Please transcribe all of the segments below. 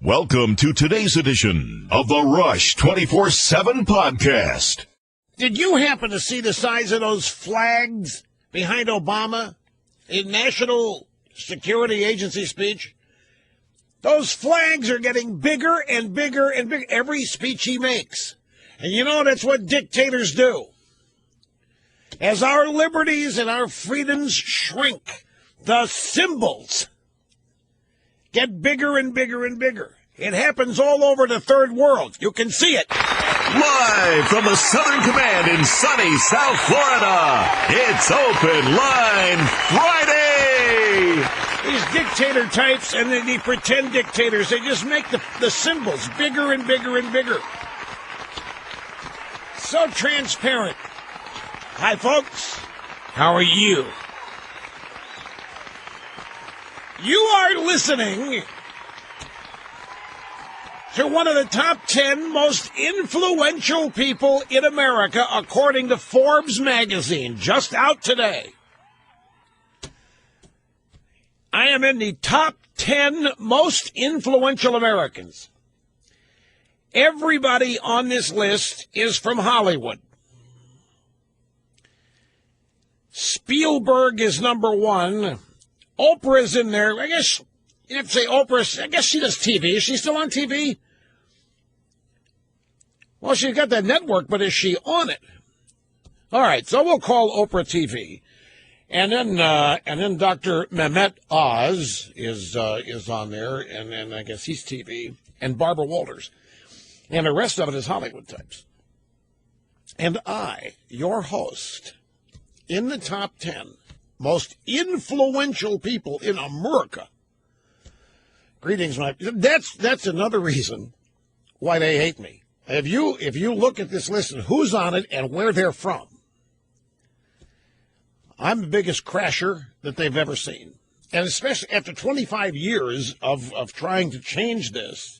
Welcome to today's edition of the Rush 24/7 podcast. Did you happen to see the size of those flags behind Obama in National Security Agency speech? Those flags are getting bigger and bigger and bigger every speech he makes. And you know, that's what dictators do. As our liberties and our freedoms shrink, the symbols get bigger and bigger and bigger. It happens all over the third world. You can see it. Live from the Southern Command in sunny South Florida, it's Open Line Friday. These dictator types and the pretend dictators, they just make the symbols bigger and bigger and bigger. So transparent. Hi, folks. How are you? You are listening to one of the top 10 most influential people in America, according to Forbes magazine, just out today. I am in the top 10 most influential Americans. Everybody on this list is from Hollywood. Spielberg is number one. Oprah's in there. I guess you have to say Oprah. I guess she does TV. Is she still on TV? Well, she's got that network, but is she on it? All right, so we'll call Oprah TV. And then Dr. Mehmet Oz is on there, and I guess he's TV, and Barbara Walters. And the rest of it is Hollywood types. And I, your host, in the top 10 most influential people in America. Greetings, my. That's another reason why they hate me. If you look at this list and who's on it and where they're from, I'm the biggest crasher that they've ever seen. And especially after 25 years of trying to change this,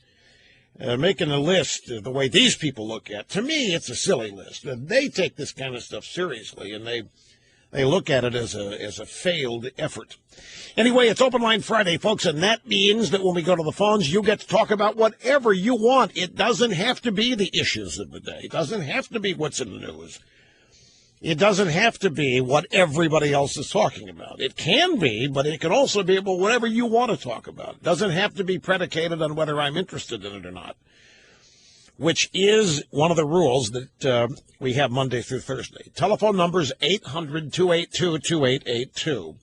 making a list the way these people look at, to me, it's a silly list. They take this kind of stuff seriously, and they look at it as a failed effort. Anyway, it's Open Line Friday, folks, and that means that when we go to the phones, you get to talk about whatever you want. It doesn't have to be the issues of the day. It doesn't have to be what's in the news. It doesn't have to be what everybody else is talking about. It can be, but it can also be about whatever you want to talk about. It doesn't have to be predicated on whether I'm interested in it or not, which is one of the rules that we have Monday through Thursday. Telephone number is 800-282-2882.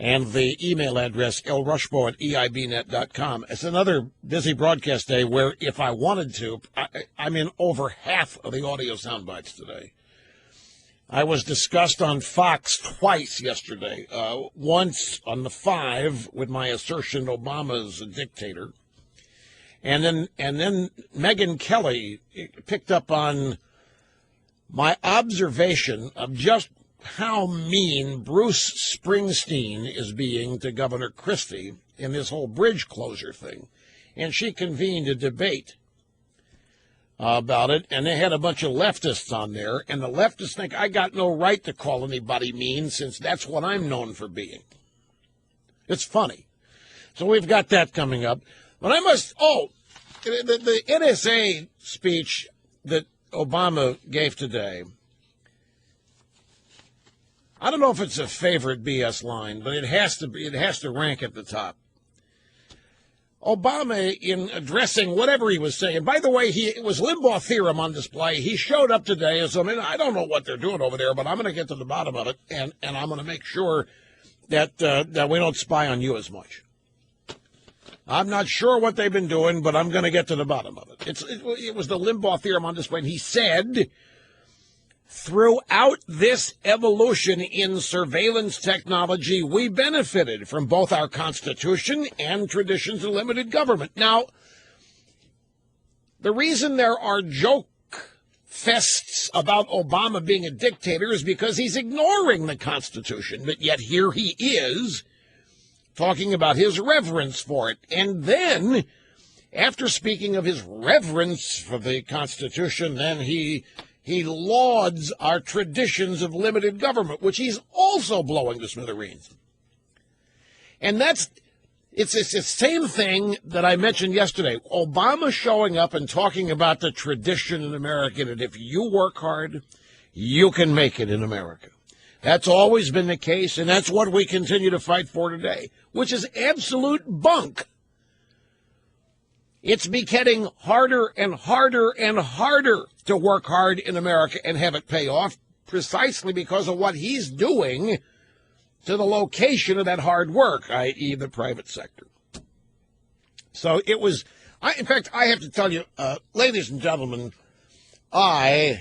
And the email address, lrushbo@eibnet.com. It's another busy broadcast day where if I wanted to, I'm in over half of the audio sound bites today. I was discussed on Fox twice yesterday. Once on the 5 with my assertion Obama's a dictator. And then Megyn Kelly picked up on my observation of just how mean Bruce Springsteen is being to Governor Christie in this whole bridge closure thing. And she convened a debate about it, and they had a bunch of leftists on there, and the leftists think I got no right to call anybody mean since that's what I'm known for being. It's funny. So we've got that coming up. But the NSA speech that Obama gave today, I don't know if it's a favorite BS line, but it has to rank at the top. Obama, in addressing whatever he was saying, by the way, it was Limbaugh theorem on display. He showed up today as, I don't know what they're doing over there, but I'm going to get to the bottom of it, and I'm going to make sure that we don't spy on you as much. I'm not sure what they've been doing, but I'm going to get to the bottom of it. It was the Limbaugh theorem on display. And he said, throughout this evolution in surveillance technology, we benefited from both our Constitution and traditions of limited government. Now, the reason there are joke fests about Obama being a dictator is because he's ignoring the Constitution, but yet here he is talking about his reverence for it. And then, after speaking of his reverence for the Constitution, then he lauds our traditions of limited government, which he's also blowing to smithereens. And It's the same thing that I mentioned yesterday. Obama showing up and talking about the tradition in America, that if you work hard, you can make it in America. That's always been the case, and that's what we continue to fight for today, which is absolute bunk. It's getting harder and harder and harder to work hard in America and have it pay off, precisely because of what he's doing to the location of that hard work, i.e. the private sector. So it was, in fact, I have to tell you, ladies and gentlemen, L.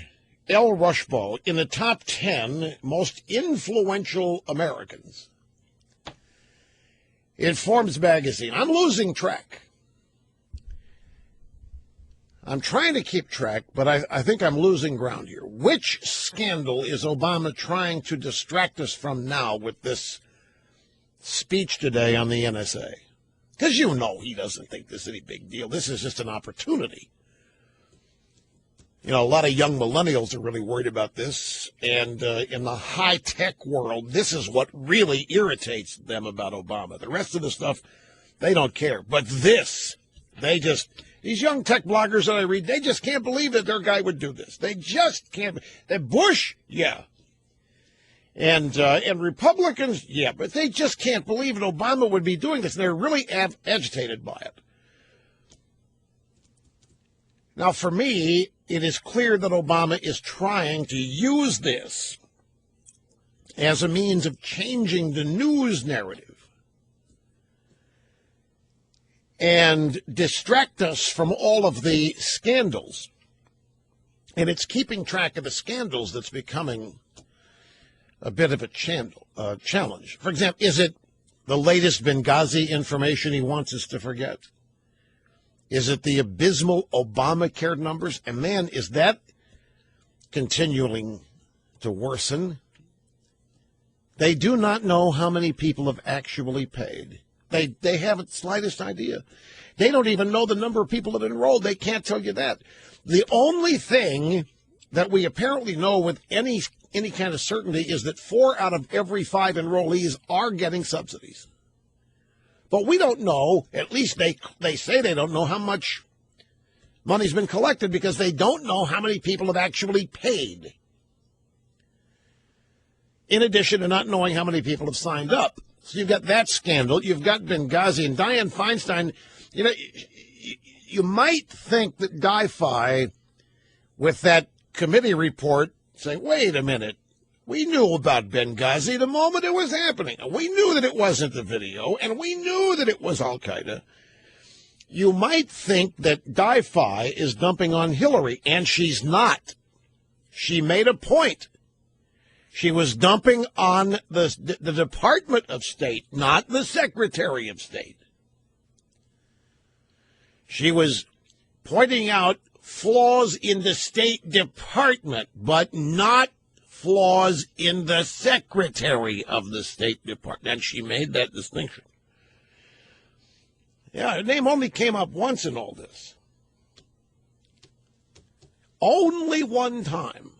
Rushbo, in the top 10 most influential Americans in Forbes magazine. I'm losing track. I'm trying to keep track, but I think I'm losing ground here. Which scandal is Obama trying to distract us from now with this speech today on the NSA? Because you know he doesn't think this is any big deal. This is just an opportunity. You know, a lot of young millennials are really worried about this, and in the high-tech world, this is what really irritates them about Obama. The rest of the stuff, they don't care. But this, these young tech bloggers that I read, they just can't believe that their guy would do this. They just can't. Bush, yeah. And Republicans, yeah, but they just can't believe that Obama would be doing this. They're really agitated by it. Now, for me, it is clear that Obama is trying to use this as a means of changing the news narrative and distract us from all of the scandals. And it's keeping track of the scandals that's becoming a bit of a challenge. For example, is it the latest Benghazi information he wants us to forget? Is it the abysmal Obamacare numbers? And man, is that continuing to worsen? They do not know how many people have actually paid. They haven't the slightest idea. They don't even know the number of people that enrolled. They can't tell you that. The only thing that we apparently know with any kind of certainty is that 4 out of every 5 enrollees are getting subsidies. But we don't know, at least they say they don't know how much money's been collected because they don't know how many people have actually paid. In addition to not knowing how many people have signed up. So you've got that scandal. You've got Benghazi and Dianne Feinstein. You know, you might think that Guy-Fi, with that committee report, say, wait a minute. We knew about Benghazi the moment it was happening. We knew that it wasn't the video, and we knew that it was Al-Qaeda. You might think that Guy-Fi is dumping on Hillary, and she's not. She made a point. She was dumping on the Department of State, not the Secretary of State. She was pointing out flaws in the State Department, but not flaws in the Secretary of the State Department. And she made that distinction. Yeah, her name only came up once in all this. Only one time.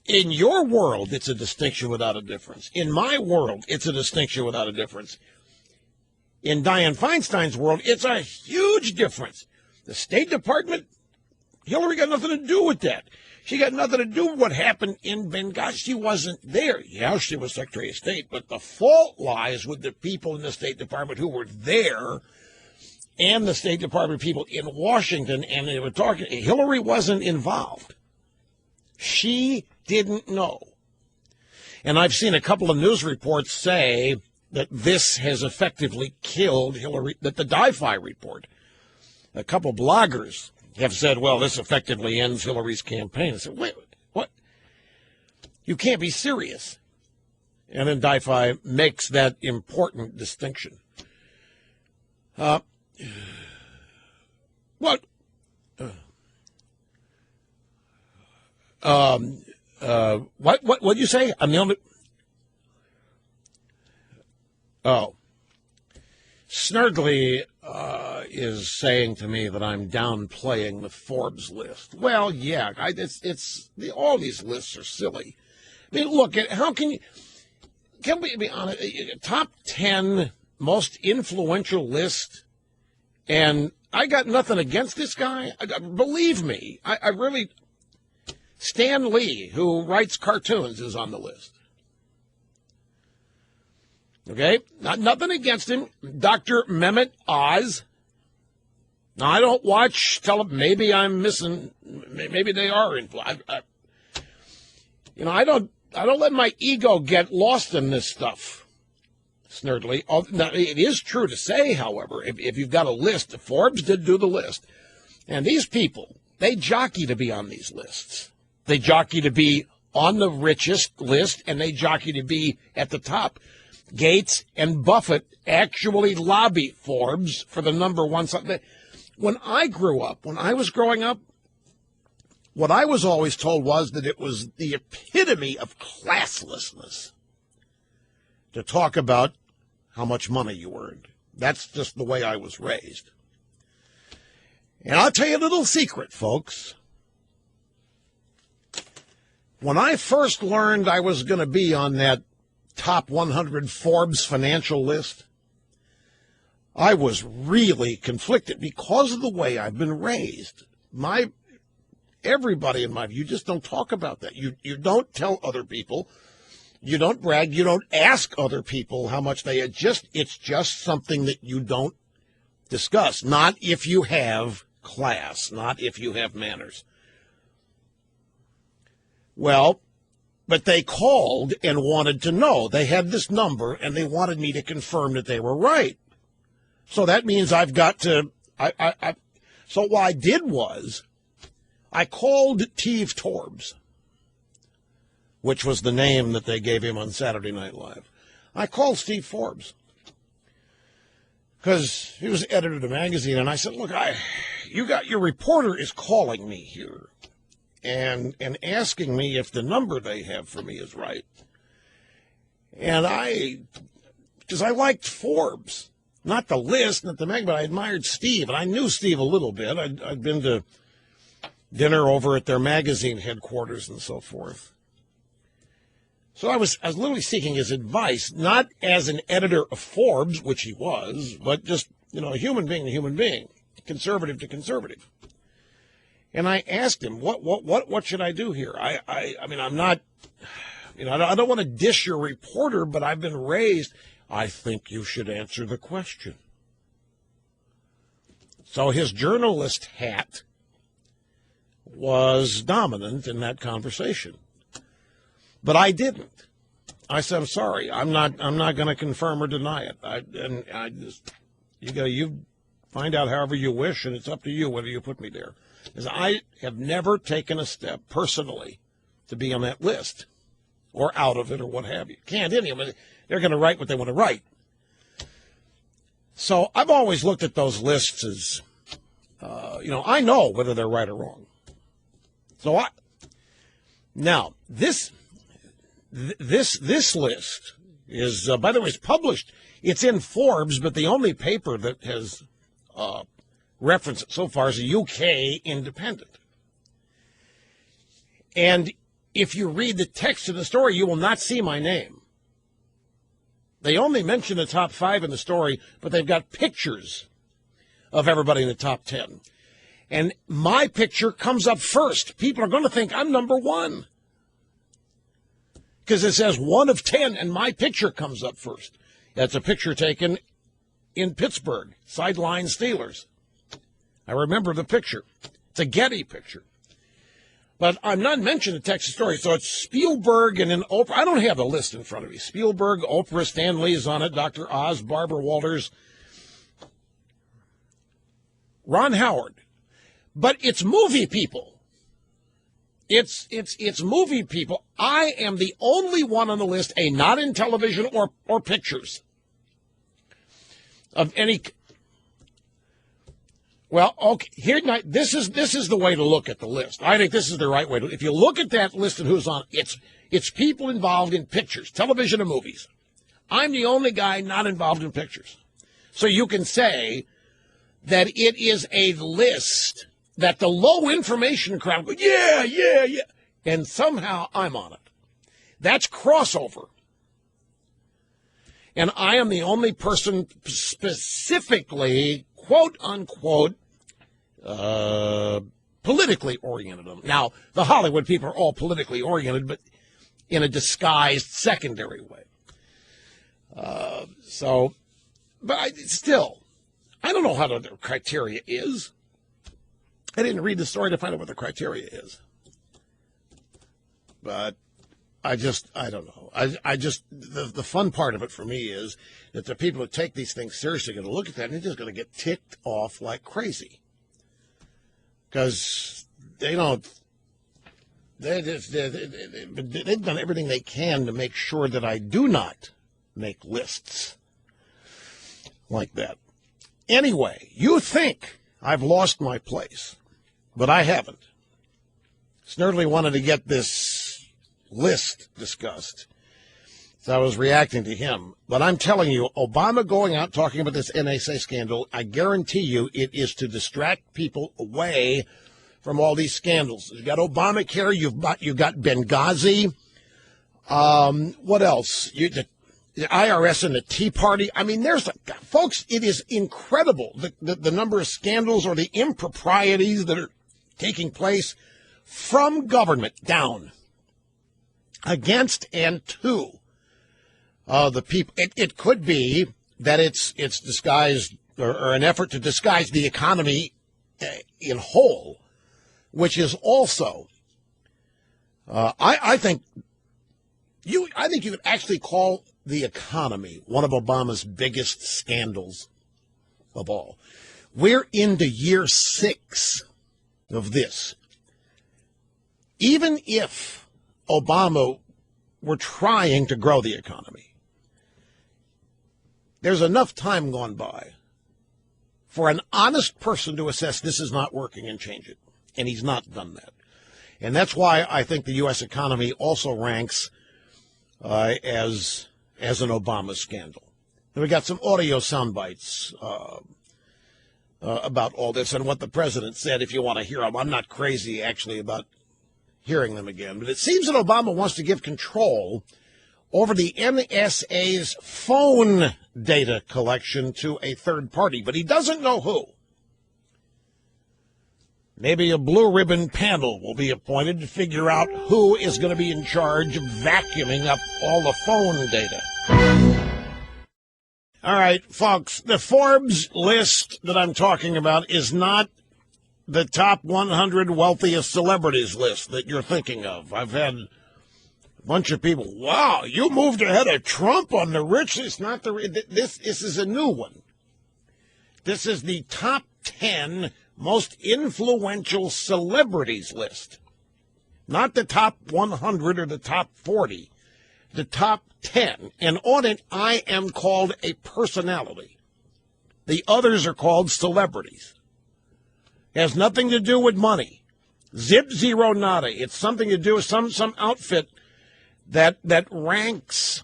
In your world, it's a distinction without a difference. In my world, it's a distinction without a difference. In Dianne Feinstein's world, it's a huge difference. The State Department, Hillary got nothing to do with that. She got nothing to do with what happened in Benghazi. She wasn't there. Yeah, she was Secretary of State, but the fault lies with the people in the State Department who were there and the State Department people in Washington, and they were talking. Hillary wasn't involved. She didn't know. And I've seen a couple of news reports say that this has effectively killed Hillary, that the Guy-Fi report. A couple bloggers have said, well, this effectively ends Hillary's campaign. I said, wait, what? You can't be serious. And then Guy-Fi makes that important distinction. What? What'd you say? I'm the only. Oh. Snurdly is saying to me that I'm downplaying the Forbes list. Well, yeah, all these lists are silly. I mean, look, how can can we be honest? Top 10 most influential list, and I got nothing against this guy. Believe me, I really. Stan Lee, who writes cartoons, is on the list. Okay? Nothing against him. Dr. Mehmet Oz. Now, I don't watch maybe I'm missing, maybe they are influenced. I don't let my ego get lost in this stuff, Snerdly. Now, it is true to say, however, if you've got a list, Forbes did do the list, and these people, they jockey to be on these lists. They jockey to be on the richest list, and they jockey to be at the top. Gates and Buffett actually lobby Forbes for the number one. When I was growing up, what I was always told was that it was the epitome of classlessness to talk about how much money you earned. That's just the way I was raised. And I'll tell you a little secret, folks. When I first learned I was going to be on that top 100 Forbes financial list, I was really conflicted because of the way I've been raised. Everybody in my view, you just don't talk about that. You don't tell other people. You don't brag. You don't ask other people how much they adjust. It's just something that you don't discuss. Not if you have class, not if you have manners. Well, but they called and wanted to know. They had this number, and they wanted me to confirm that they were right. So that means I've got to. So what I did was, I called Steve Forbes, which was the name that they gave him on Saturday Night Live. I called Steve Forbes because he was editor of the magazine, and I said, "Look, your reporter is calling me here and asking me if the number they have for me is right." And because I liked Forbes, not the list, not the mag, but I admired Steve, and I knew Steve a little bit. I'd been to dinner over at their magazine headquarters and so forth. So I was literally seeking his advice, not as an editor of Forbes, which he was, but just, a human being to human being, conservative to conservative. And I asked him, what should I do here? I mean, I'm not, I don't want to dish your reporter, but I've been raised. I think you should answer the question. So his journalist hat was dominant in that conversation. But I didn't. I said, I'm sorry. I'm not going to confirm or deny it. You find out however you wish, and it's up to you whether you put me there. Because I have never taken a step personally to be on that list or out of it or what have you. Can't any of them. They're going to write what they want to write. So I've always looked at those lists as, I know whether they're right or wrong. So now this list is, by the way, it's published. It's in Forbes, but the only paper that has referenced it so far is a UK independent. And if you read the text of the story, you will not see my name. They only mention the top 5 in the story, but they've got pictures of everybody in the top 10. And my picture comes up first. People are going to think I'm number 1. Because it says 1 of 10, and my picture comes up first. That's a picture taken in Pittsburgh, sideline Steelers. I remember the picture. It's a Getty picture. But I'm not mentioning the Texas story, so it's Spielberg and then Oprah. I don't have a list in front of me. Spielberg, Oprah, Stan Lee's on it, Dr. Oz, Barbara Walters, Ron Howard. But it's movie people. It's movie people. I am the only one on the list, not in television or pictures of any. Well, okay. Here, this is the way to look at the list. I think this is the right way to. If you look at that list and who's on it's people involved in pictures, television and movies. I'm the only guy not involved in pictures, so you can say that it is a list that the low information crowd go, yeah, and somehow I'm on it. That's crossover. And I am the only person specifically, quote unquote, politically oriented. Now, the Hollywood people are all politically oriented, but in a disguised secondary way. Still, I don't know how the criteria is. I didn't read the story to find out what the criteria is. But I don't know. The fun part of it for me is that the people who take these things seriously are going to look at that and they're just going to get ticked off like crazy. Because they've done everything they can to make sure that I do not make lists like that. Anyway, you think I've lost my place, but I haven't. Snerdley wanted to get this list discussed, so I was reacting to him. But I'm telling you, Obama going out talking about this NSA scandal, I guarantee you it is to distract people away from all these scandals. You've got Obamacare, you've got Benghazi. What else? The IRS and the Tea Party. I mean, folks, it is incredible the number of scandals or the improprieties that are taking place from government down against and to the people. It could be that it's disguised or an effort to disguise the economy in whole, which is also, I think you could actually call the economy one of Obama's biggest scandals of all. We're into year 6 of this. Even if Obama were trying to grow the economy, there's enough time gone by for an honest person to assess this is not working and change it. And he's not done that. And that's why I think the U.S. economy also ranks as an Obama scandal. And we got some audio sound bites about all this and what the president said, if you want to hear them. I'm not crazy, actually, about hearing them again. But it seems that Obama wants to give control over the NSA's phone data collection to a third party, but he doesn't know who. Maybe a blue ribbon panel will be appointed to figure out who is going to be in charge of vacuuming up all the phone data. All right, folks, the Forbes list that I'm talking about is not the top 100 wealthiest celebrities list that you're thinking of. I've had a bunch of people, wow, you moved ahead of Trump on the rich. It's not this is a new one. This is the top 10 most influential celebrities list. Not the top 100 or the top 40. The top 10. And on it, I am called a personality. The others are called celebrities. It has nothing to do with money. Zip, zero, nada. It's something to do with some outfit that ranks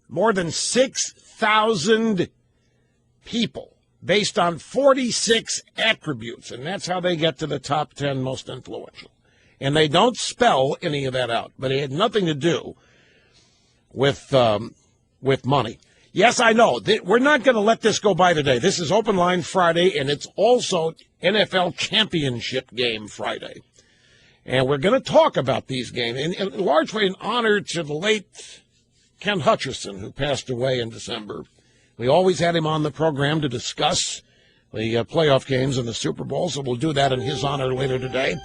more than 6,000 people based on 46 attributes, and that's how they get to the top 10 most influential. And they don't spell any of that out, but it had nothing to do with money. Yes, I know. We're not going to let this go by today. This is Open Line Friday, and it's also NFL Championship Game Friday. And we're going to talk about these games, in large way in honor to the late Ken Hutcherson, who passed away in December. We always had him on the program to discuss the playoff games and the Super Bowl, so we'll do that in his honor later today.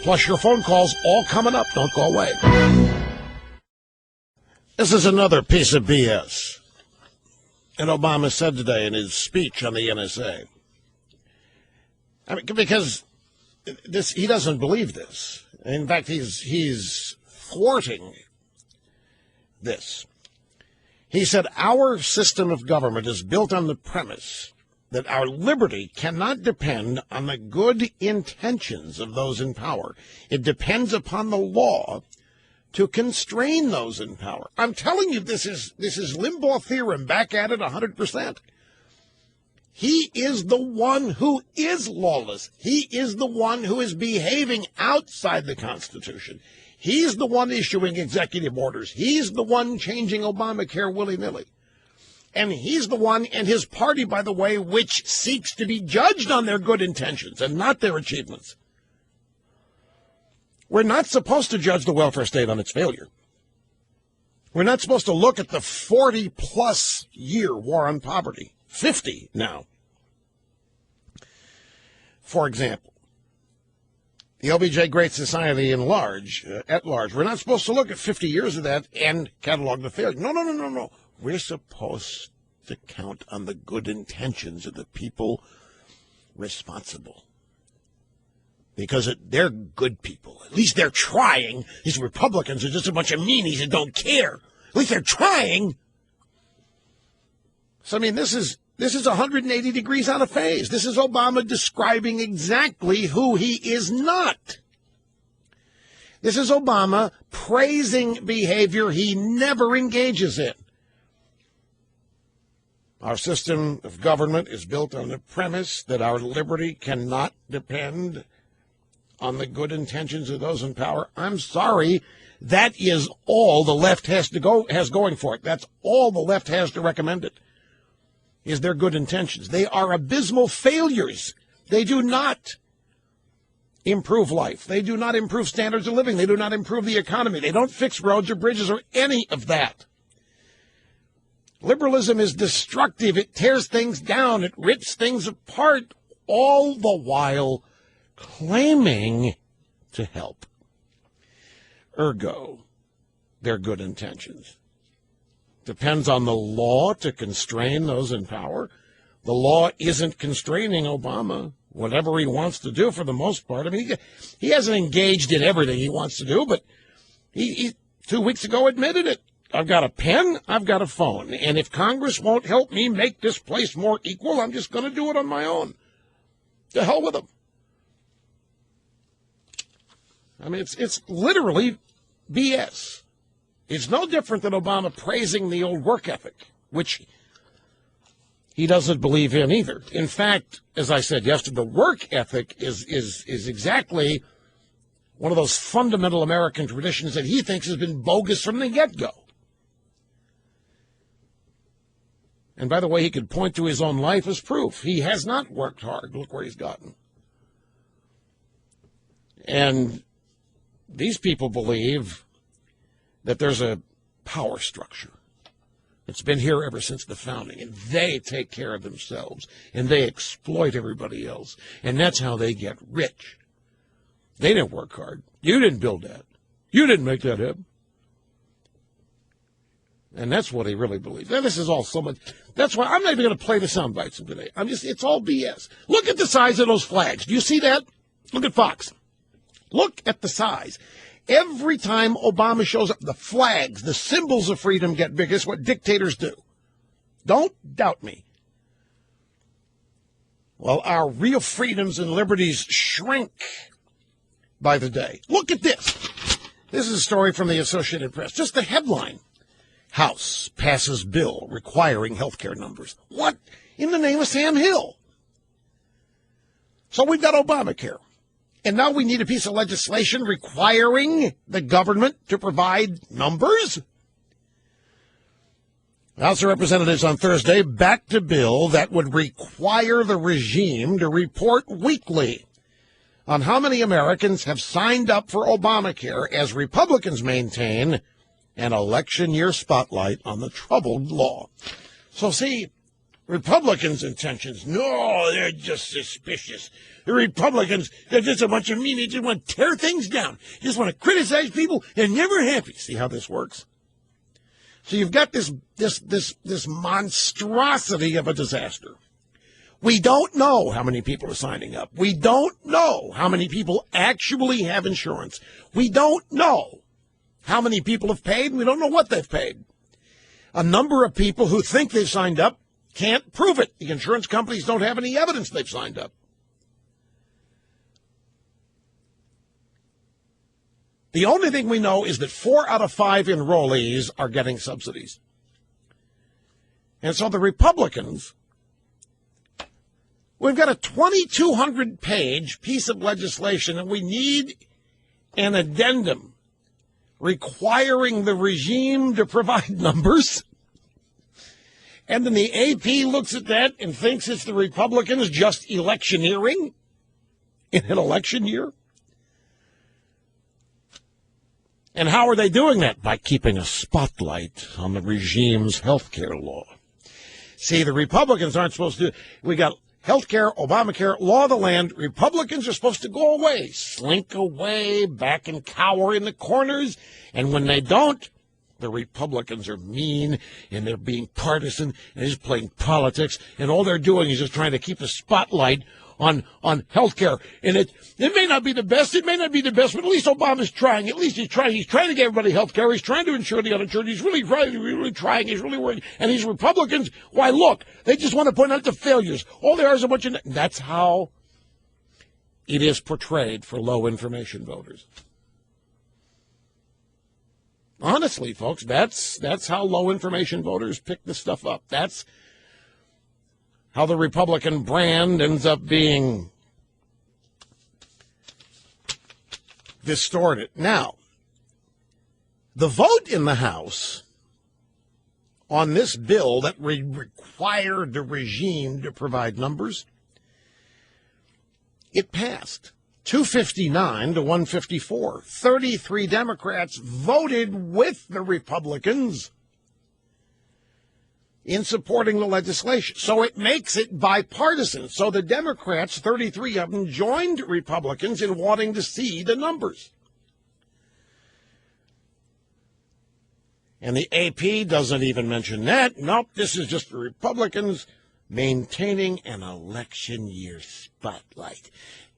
Plus your phone calls all coming up. Don't go away. This is another piece of BS. And Obama said today in his speech on the NSA. I mean, because he doesn't believe this. In fact, he's thwarting this. He said, our system of government is built on the premise that our liberty cannot depend on the good intentions of those in power. It depends upon the law to constrain those in power. I'm telling you, this is Limbaugh theorem back at it 100%. He is the one who is lawless. He is the one who is behaving outside the Constitution. He's the one issuing executive orders. He's the one changing Obamacare willy-nilly. And he's the one, and his party, by the way, which seeks to be judged on their good intentions and not their achievements. We're not supposed to judge the welfare state on its failure. We're not supposed to look at the 40-plus year war on poverty, 50 now. For example, the LBJ Great Society at large, we're not supposed to look at 50 years of that and catalog the failure. No. We're supposed to count on the good intentions of the people responsible. Because they're good people. At least they're trying. These Republicans are just a bunch of meanies that don't care. At least they're trying. So, I mean, this is 180 degrees out of phase. This is Obama describing exactly who he is not. This is Obama praising behavior he never engages in. Our system of government is built on the premise that our liberty cannot depend on the good intentions of those in power. I'm sorry, that is all the left has going for it. That's all the left has to recommend it, is their good intentions. They are abysmal failures. They do not improve life. They do not improve standards of living. They do not improve the economy. They don't fix roads or bridges or any of that. Liberalism is destructive. It tears things down. It rips things apart, all the while claiming to help. Ergo, their good intentions. Depends on the law to constrain those in power. The law isn't constraining Obama. Whatever he wants to do, for the most part. I mean, he hasn't engaged in everything he wants to do, but he 2 weeks ago admitted it. I've got a pen, I've got a phone, and if Congress won't help me make this place more equal, I'm just going to do it on my own. To hell with them. I mean, it's literally BS. It's no different than Obama praising the old work ethic, which he doesn't believe in either. In fact, as I said yesterday, the work ethic is exactly one of those fundamental American traditions that he thinks has been bogus from the get-go. And by the way, he could point to his own life as proof. He has not worked hard. Look where he's gotten. And these people believe that there's a power structure. It's been here ever since the founding, and they take care of themselves, and they exploit everybody else, and that's how they get rich. They didn't work hard. You didn't build that. You didn't make that happen. And that's what he really believes. Now, this is all so much. That's why I'm not even going to play the sound bites today. It's all BS. Look at the size of those flags. Do you see that? Look at Fox. Look at the size. Every time Obama shows up, the flags, the symbols of freedom get bigger. It's what dictators do. Don't doubt me. Well, our real freedoms and liberties shrink by the day. Look at this. This is a story from the Associated Press. Just the headline. House passes bill requiring health care numbers. What in the name of Sam Hill? So we've got Obamacare. And now we need a piece of legislation requiring the government to provide numbers? House of Representatives on Thursday backed a bill that would require the regime to report weekly on how many Americans have signed up for Obamacare, as Republicans maintain an election year spotlight on the troubled law. So see, Republicans' intentions, no, they're just suspicious. The Republicans, they're just a bunch of mean. They just want to tear things down. Just want to criticize people. They're never happy. See how this works? So you've got this monstrosity of a disaster. We don't know how many people are signing up. We don't know how many people actually have insurance. We don't know how many people have paid. We don't know what they've paid. A number of people who think they've signed up can't prove it. The insurance companies don't have any evidence they've signed up. The only thing we know is that 4 out of 5 enrollees are getting subsidies. And so the Republicans, we've got a 2,200-page piece of legislation, and we need an addendum requiring the regime to provide numbers. And then the AP looks at that and thinks it's the Republicans just electioneering in an election year. And how are they doing that? By keeping a spotlight on the regime's health care law. See, the Republicans aren't supposed to do it. We got health care, Obamacare, law of the land. Republicans are supposed to go away, slink away, back and cower in the corners. And when they don't, the Republicans are mean and they're being partisan and just playing politics. And all they're doing is just trying to keep a spotlight on health care. And it may not be the best. It may not be the best, but at least Obama's trying. At least he's trying. He's trying to get everybody health care. He's trying to insure the uninsured. He's really trying. He's really working. And these Republicans, why, look, they just want to point out the failures. All they are is a bunch of... That's how it is portrayed for low information voters. Honestly, folks, that's how low information voters pick this stuff up. That's how the Republican brand ends up being distorted. Now, the vote in the House on this bill that required the regime to provide numbers, it passed. 259 to 154. 33 Democrats voted with the Republicans in supporting the legislation. So it makes it bipartisan. So the Democrats, 33 of them, joined Republicans in wanting to see the numbers. And the AP doesn't even mention that. Nope, this is just the Republicans maintaining an election year spotlight,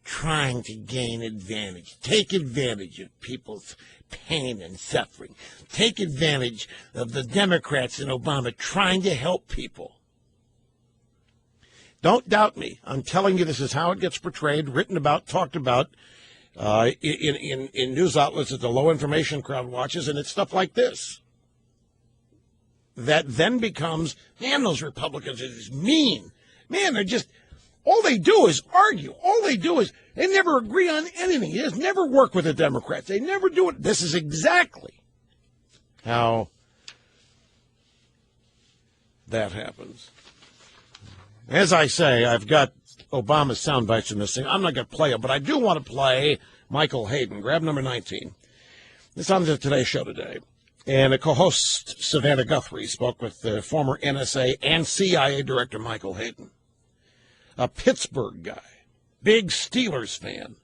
trying to gain advantage, take advantage of people's pain and suffering, take advantage of the Democrats and Obama trying to help people. Don't doubt me. I'm telling you, this is how it gets portrayed, written about, talked about in news outlets that the low information crowd watches, and it's stuff like this that then becomes, man, those Republicans are just mean. Man, they're just... all they do is argue. All they do is, they never agree on anything. They just never work with the Democrats. They never do it. This is exactly how that happens. As I say, I've got Obama's sound bites in this thing. I'm not going to play it, but I do want to play Michael Hayden. Grab number 19. This is on the Today Show today. And a co-host, Savannah Guthrie, spoke with the former NSA and CIA Director Michael Hayden, a Pittsburgh guy, big Steelers fan.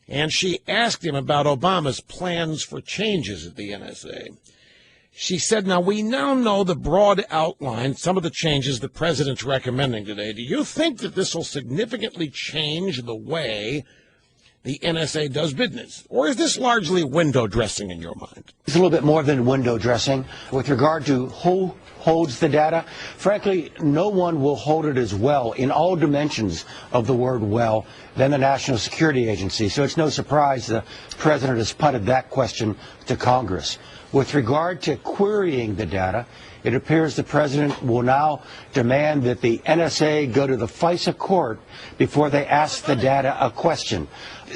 And she asked him about Obama's plans for changes at the NSA. She said, now, we now know the broad outline, some of the changes the president's recommending today. Do you think that this will significantly change the way the NSA does business? Or is this largely window dressing in your mind? It's a little bit more than window dressing. With regard to who holds the data, frankly, no one will hold it as well in all dimensions of the word well than the National Security Agency. So it's no surprise the president has punted that question to Congress. With regard to querying the data, it appears the president will now demand that the NSA go to the FISA court before they ask the data a question.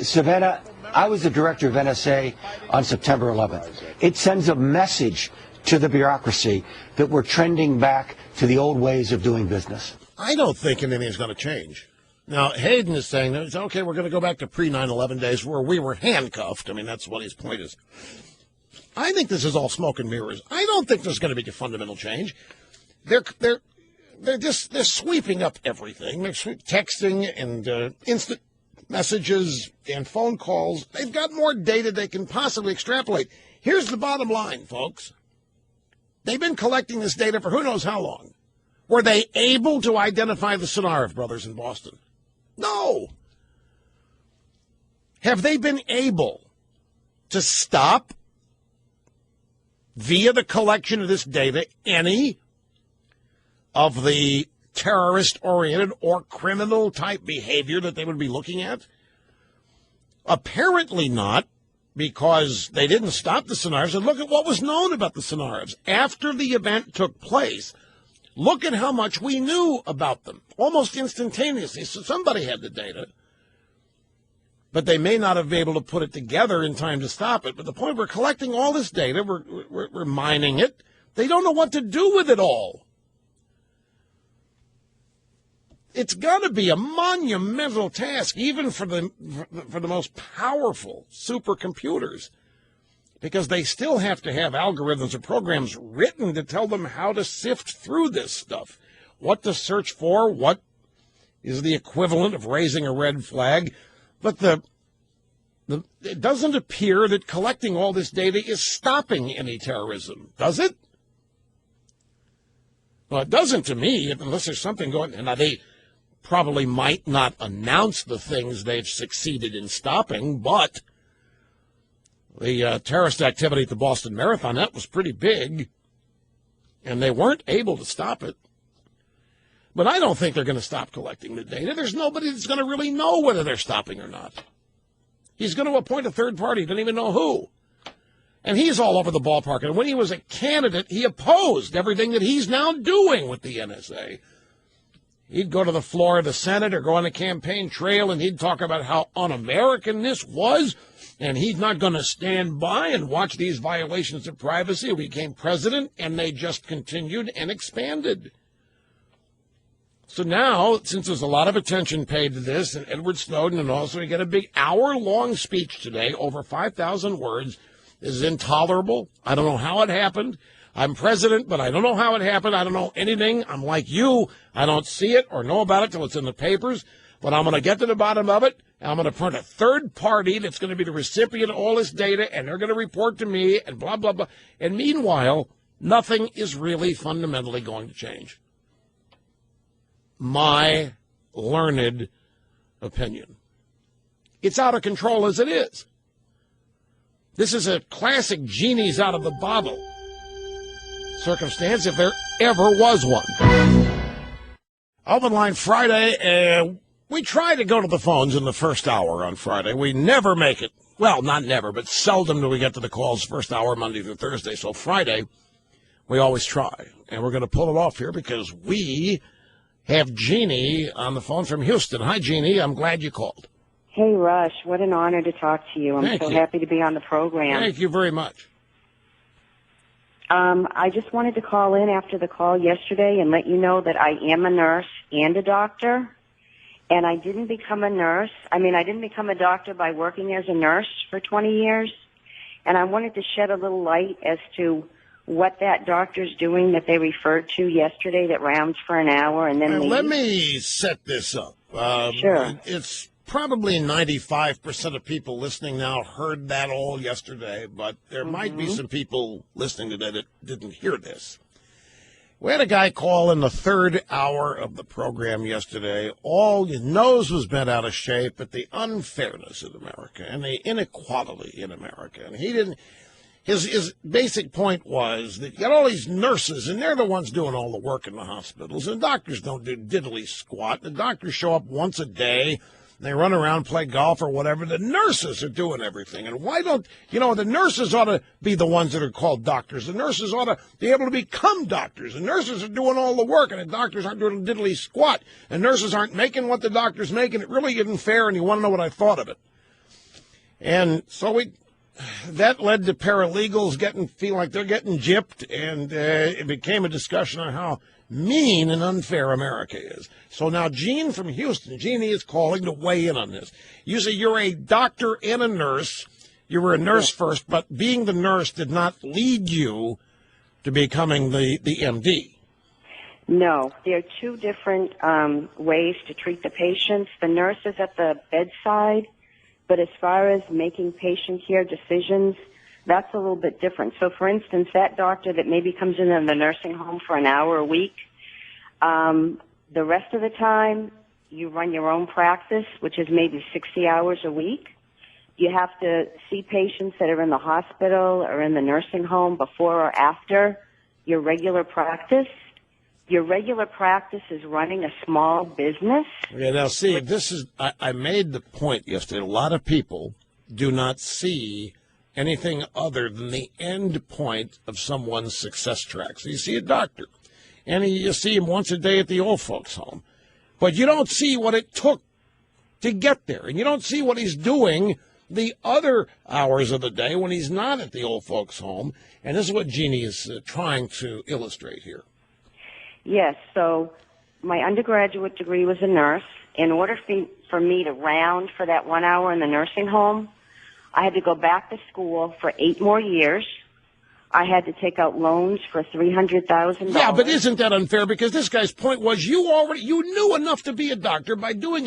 Savannah, I was the director of NSA on September 11th. It sends a message to the bureaucracy that we're trending back to the old ways of doing business. I don't think anything's going to change. Now, Hayden is saying, that okay, we're going to go back to pre-9/11 days where we were handcuffed. I mean, that's what his point is. I think this is all smoke and mirrors. I don't think there's going to be a fundamental change. They're sweeping up everything. They're texting and instant messages and phone calls. They've got more data they can possibly extrapolate. Here's the bottom line, folks. They've been collecting this data for who knows how long. Were they able to identify the Tsarnaev brothers in Boston? No. Have they been able to stop, via the collection of this data, any of the terrorist-oriented or criminal-type behavior that they would be looking at? Apparently not, because they didn't stop the Tsarnaevs. And look at what was known about the Tsarnaevs. After the event took place, look at how much we knew about them, almost instantaneously. So somebody had the data, but they may not have been able to put it together in time to stop it. But the point, we're collecting all this data, we're mining it. They don't know what to do with it all. it's got to be a monumental task, even for the most powerful supercomputers, because they still have to have algorithms or programs written to tell them how to sift through this stuff, what to search for, what is the equivalent of raising a red flag. But it doesn't appear that collecting all this data is stopping any terrorism, does it? Well, it doesn't to me, unless there's something going on. Now, they probably might not announce the things they've succeeded in stopping, but the terrorist activity at the Boston Marathon, that was pretty big, and they weren't able to stop it. But I don't think they're going to stop collecting the data. There's nobody that's going to really know whether they're stopping or not. He's going to appoint a third party, doesn't even know who. And he's all over the ballpark. And when he was a candidate, he opposed everything that he's now doing with the NSA. He'd go to the floor of the Senate or go on a campaign trail, and he'd talk about how un-American this was, and he's not going to stand by and watch these violations of privacy. He became president, and they just continued and expanded. So now, since there's a lot of attention paid to this, and Edward Snowden, and also he got a big hour-long speech today, over 5,000 words. This is intolerable. I don't know how it happened. I'm president, but I don't know how it happened. I don't know anything. I'm like you. I don't see it or know about it till it's in the papers. But I'm going to get to the bottom of it. And I'm going to appoint a third party that's going to be the recipient of all this data, and they're going to report to me, and blah, blah, blah. And meanwhile, nothing is really fundamentally going to change. My learned opinion. It's out of control as it is. This is a classic genie's out of the bottle circumstance, if there ever was one. Open line Friday. We try to go to the phones in the first hour on Friday. We never make it. Well, not never, but seldom do we get to the calls first hour Monday through Thursday. So Friday, we always try. And we're going to pull it off here because we have Jeannie on the phone from Houston. Hi, Jeannie. I'm glad you called. Hey, Rush. What an honor to talk to you. I'm Thank so you. happy to be on the program. Thank you very much. I just wanted to call in after the call yesterday and let you know that I am a nurse and a doctor. And I didn't become a nurse. I didn't become a doctor by working as a nurse for 20 years. And I wanted to shed a little light as to what that doctor's doing that they referred to yesterday that rounds for an hour and then leaves. Let me set this up. Sure. It's probably 95% of people listening now heard that all yesterday, but there might be some people listening today that didn't hear this. We had a guy call in the third hour of the program yesterday. All his nose was bent out of shape at the unfairness in America and the inequality in America. And he didn't. His basic point was that you got all these nurses, and they're the ones doing all the work in the hospitals, and doctors don't do diddly squat. The doctors show up once a day. They run around, play golf or whatever. The nurses are doing everything. And why don't, the nurses ought to be the ones that are called doctors. The nurses ought to be able to become doctors. The nurses are doing all the work, and the doctors aren't doing diddly squat. And nurses aren't making what the doctors make, and it really isn't fair, and you want to know what I thought of it. And so that led to paralegals feeling like they're getting gypped, and it became a discussion on how mean and unfair America is. So now Jean from Houston, Jeannie is calling to weigh in on this. You say you're a doctor and a nurse. You were a nurse first, but being the nurse did not lead you to becoming the MD. No, there are two different ways to treat the patients. The nurse is at the bedside, but as far as making patient care decisions, that's a little bit different. So, for instance, that doctor that maybe comes in the nursing home for an hour a week, the rest of the time you run your own practice, which is maybe 60 hours a week. You have to see patients that are in the hospital or in the nursing home before or after your regular practice. Your regular practice is running a small business. Yeah, now see, I made the point yesterday. A lot of people do not see anything other than the end point of someone's success track. So you see a doctor, and you see him once a day at the old folks' home, but you don't see what it took to get there, and you don't see what he's doing the other hours of the day when he's not at the old folks' home, and this is what Jeannie is trying to illustrate here. Yes, so my undergraduate degree was a nurse. In order for me to round for that 1 hour in the nursing home, I had to go back to school for 8 more years. I had to take out loans for $300,000. Yeah, but isn't that unfair? Because this guy's point was you knew enough to be a doctor by doing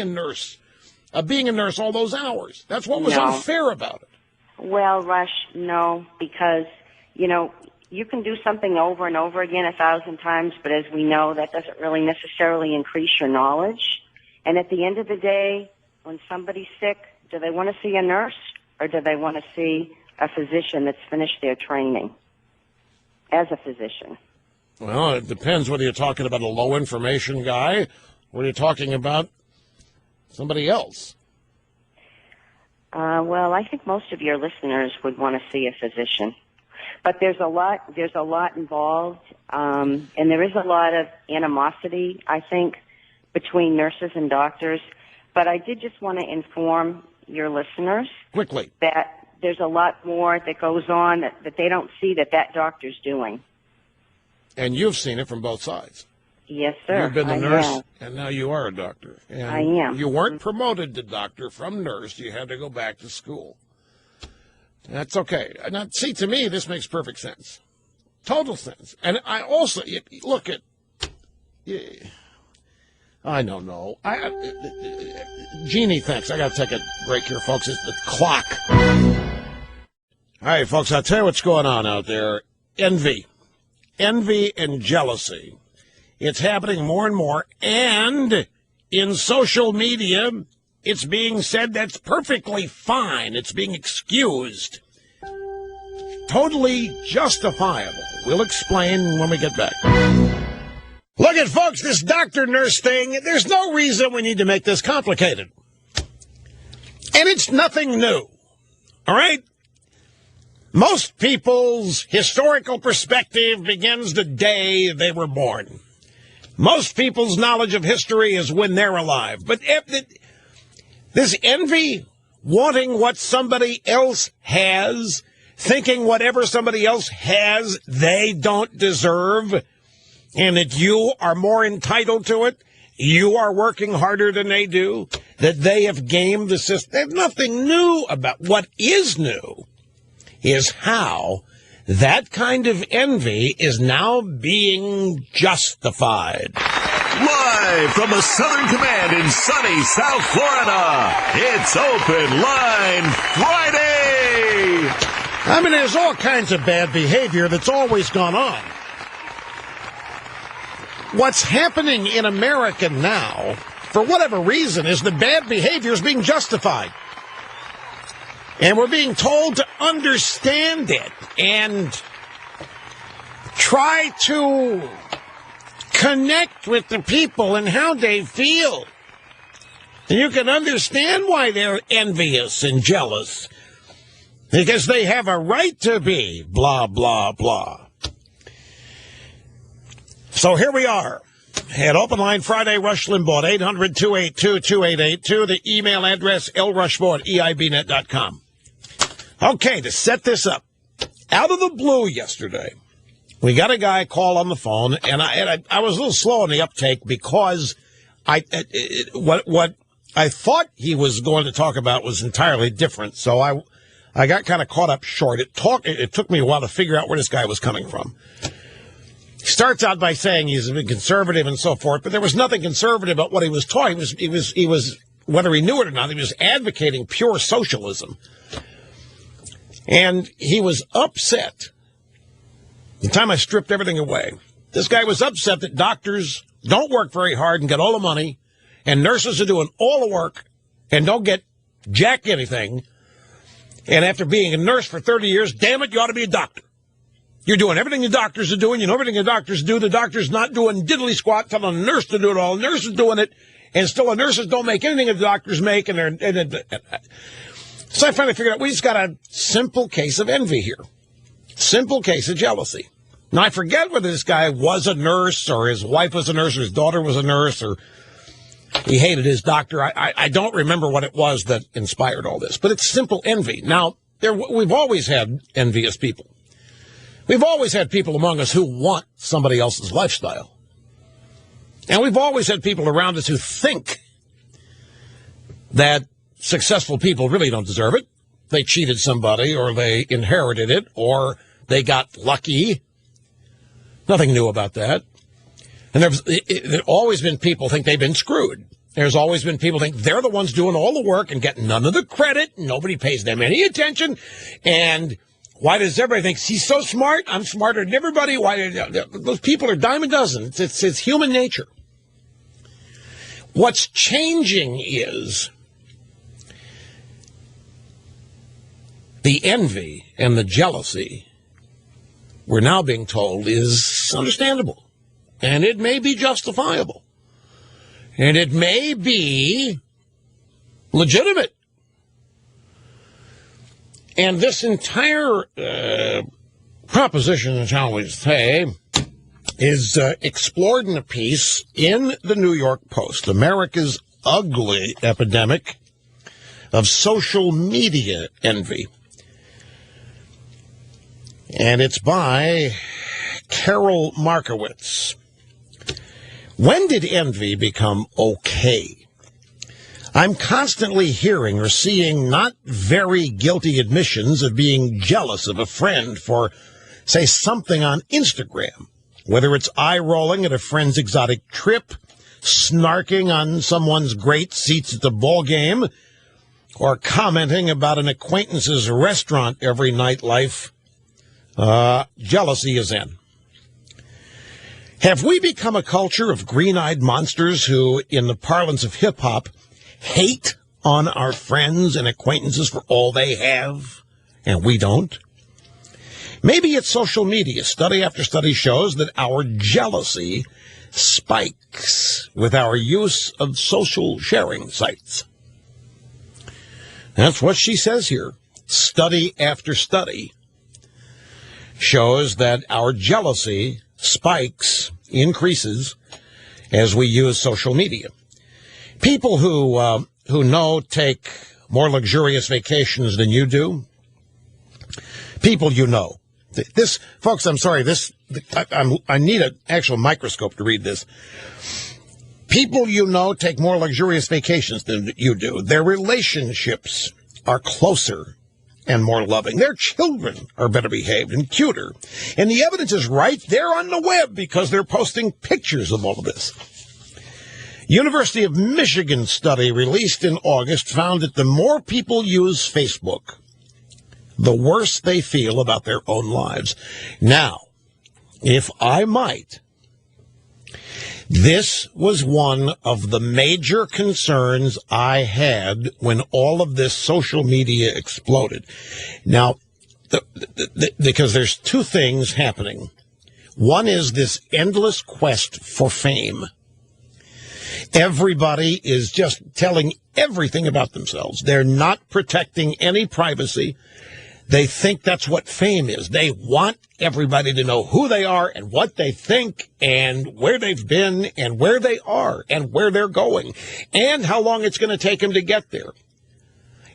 being a nurse all those hours. That's what was unfair about it. Well, Rush, no, because, you can do something over and over again 1,000 times, but as we know, that doesn't really necessarily increase your knowledge. And at the end of the day, when somebody's sick, do they want to see a nurse or do they want to see a physician that's finished their training as a physician? Well, it depends whether you're talking about a low information guy or you're talking about somebody else. Well, I think most of your listeners would want to see a physician. But there's a lot involved, and there is a lot of animosity, I think, between nurses and doctors. But I did just want to inform your listeners quickly that there's a lot more that goes on that they don't see that doctor's doing. And you've seen it from both sides. Yes, sir. You've been a nurse, and now you are a doctor. And I am. You weren't promoted to doctor from nurse. You had to go back to school. That's okay. Now, see, to me, this makes perfect sense. Total sense. And I also, look at, I don't know. Jeannie, thanks. I got to take a break here, folks. It's the clock. All right, folks, I'll tell you what's going on out there. Envy and jealousy. It's happening more and more. And in social media, it's being said that's perfectly fine. It's being excused. Totally justifiable. We'll explain when we get back. Look at, folks, this doctor-nurse thing. There's no reason we need to make this complicated. And it's nothing new. All right? Most people's historical perspective begins the day they were born. Most people's knowledge of history is when they're alive. But this envy, wanting what somebody else has, thinking whatever somebody else has, they don't deserve, and that you are more entitled to it, you are working harder than they do, that they have gamed the system. There's nothing new about. What is new is how that kind of envy is now being justified. Live from the Southern Command in sunny South Florida, it's Open Line Friday. I mean, there's all kinds of bad behavior that's always gone on. What's happening in America now, for whatever reason, is the bad behavior is being justified. And we're being told to understand it and try to connect with the people and how they feel. And you can understand why they're envious and jealous. Because they have a right to be, blah, blah, blah. So here we are at Open Line Friday, Rush Limbaugh, 800-282-2882. The email address, lrushbaugh@eibnet.com. Okay, to set this up, out of the blue yesterday, we got a guy call on the phone, and I was a little slow on the uptake because what I thought he was going to talk about was entirely different. So I got kind of caught up short. It took me a while to figure out where this guy was coming from. He starts out by saying he's a bit conservative and so forth, but there was nothing conservative about what he was talking. He was whether he knew it or not, he was advocating pure socialism. And he was upset. The time I stripped everything away, this guy was upset that doctors don't work very hard and get all the money, and nurses are doing all the work and don't get jack anything. And after being a nurse for 30 years, damn it, you ought to be a doctor. You're doing everything the doctors are doing. You know everything the doctors do. The doctor's not doing diddly squat, telling a nurse to do it all. The nurse is doing it, and still the nurses don't make anything the doctors make. So I finally figured out we just got a simple case of envy here. Simple case of jealousy. Now, I forget whether this guy was a nurse or his wife was a nurse or his daughter was a nurse or he hated his doctor. I don't remember what it was that inspired all this, but it's simple envy. Now, we've always had envious people. We've always had people among us who want somebody else's lifestyle. And we've always had people around us who think that successful people really don't deserve it. They cheated somebody, or they inherited it, or they got lucky. Nothing new about that. And there's always been people think they've been screwed. There's always been people think they're the ones doing all the work and get none of the credit. Nobody pays them any attention. And why does everybody think he's so smart? I'm smarter than everybody. Why? Those people are dime a dozen. It's human nature. What's changing is the envy and the jealousy, we're now being told, is understandable. And it may be justifiable. And it may be legitimate. And this entire proposition, shall we say, is explored in a piece in the New York Post, America's ugly epidemic of social media envy. And it's by Carol Markowitz. When did envy become okay? I'm constantly hearing or seeing not very guilty admissions of being jealous of a friend for, say, something on Instagram, whether it's eye-rolling at a friend's exotic trip, snarking on someone's great seats at the ball game, or commenting about an acquaintance's restaurant every nightlife. Jealousy is in. Have we become a culture of green-eyed monsters who, in the parlance of hip-hop, hate on our friends and acquaintances for all they have, and we don't? Maybe it's social media. Study after study shows that our jealousy spikes with our use of social sharing sites. That's what she says here. Study after study shows that our jealousy spikes, increases, as we use social media. People who know take more luxurious vacations than you do. People you know. This, folks, I'm sorry, I need an actual microscope to read this. People you know take more luxurious vacations than you do. Their relationships are closer and more loving. Their children are better behaved and cuter. And the evidence is right there on the web because they're posting pictures of all of this. University of Michigan study released in August found that the more people use Facebook, the worse they feel about their own lives. Now, if I might, this was one of the major concerns I had when all of this social media exploded. Now, because there's two things happening. One is this endless quest for fame. Everybody is just telling everything about themselves. They're not protecting any privacy. They think that's what fame is. They want everybody to know who they are and what they think and where they've been and where they are and where they're going and how long it's going to take them to get there.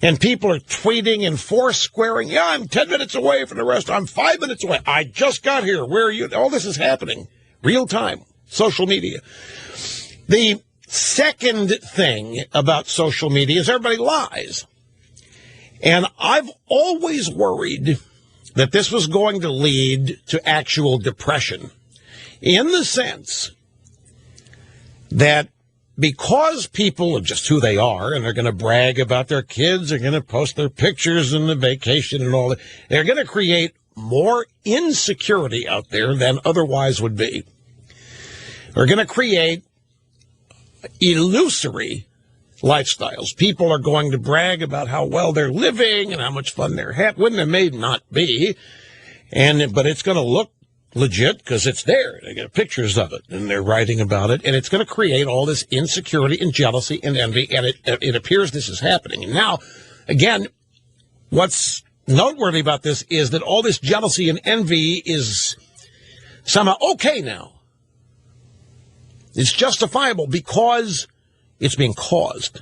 And people are tweeting and four-squaring. Yeah, I'm 10 minutes away from the restaurant. I'm 5 minutes away. I just got here. Where are you? All this is happening. Real time. Social media. The second thing about social media is everybody lies. And I've always worried that this was going to lead to actual depression, in the sense that because people are just who they are, and they're going to brag about their kids, they're going to post their pictures and the vacation and all that, they're going to create more insecurity out there than otherwise would be. They're going to create illusory lifestyles. People are going to brag about how well they're living and how much fun they're having. Wouldn't it may not be, but it's going to look legit because it's there. They get pictures of it and they're writing about it, and it's going to create all this insecurity and jealousy and envy. And it appears this is happening. And now, again, what's noteworthy about this is that all this jealousy and envy is somehow okay now. It's justifiable because it's being caused.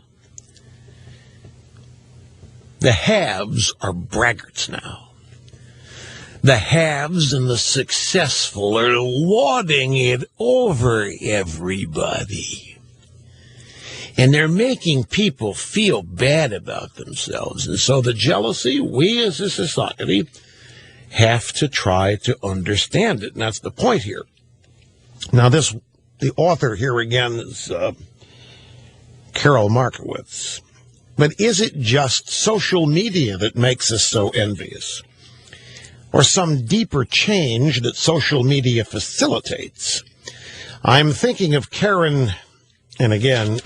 The haves are braggarts now. The haves and the successful are lording it over everybody. And they're making people feel bad about themselves. And so the jealousy, we as a society have to try to understand it. And that's the point here. Now, the author here again is Carol Markowitz. But is it just social media that makes us so envious? Or some deeper change that social media facilitates? I'm thinking of Karen, and again,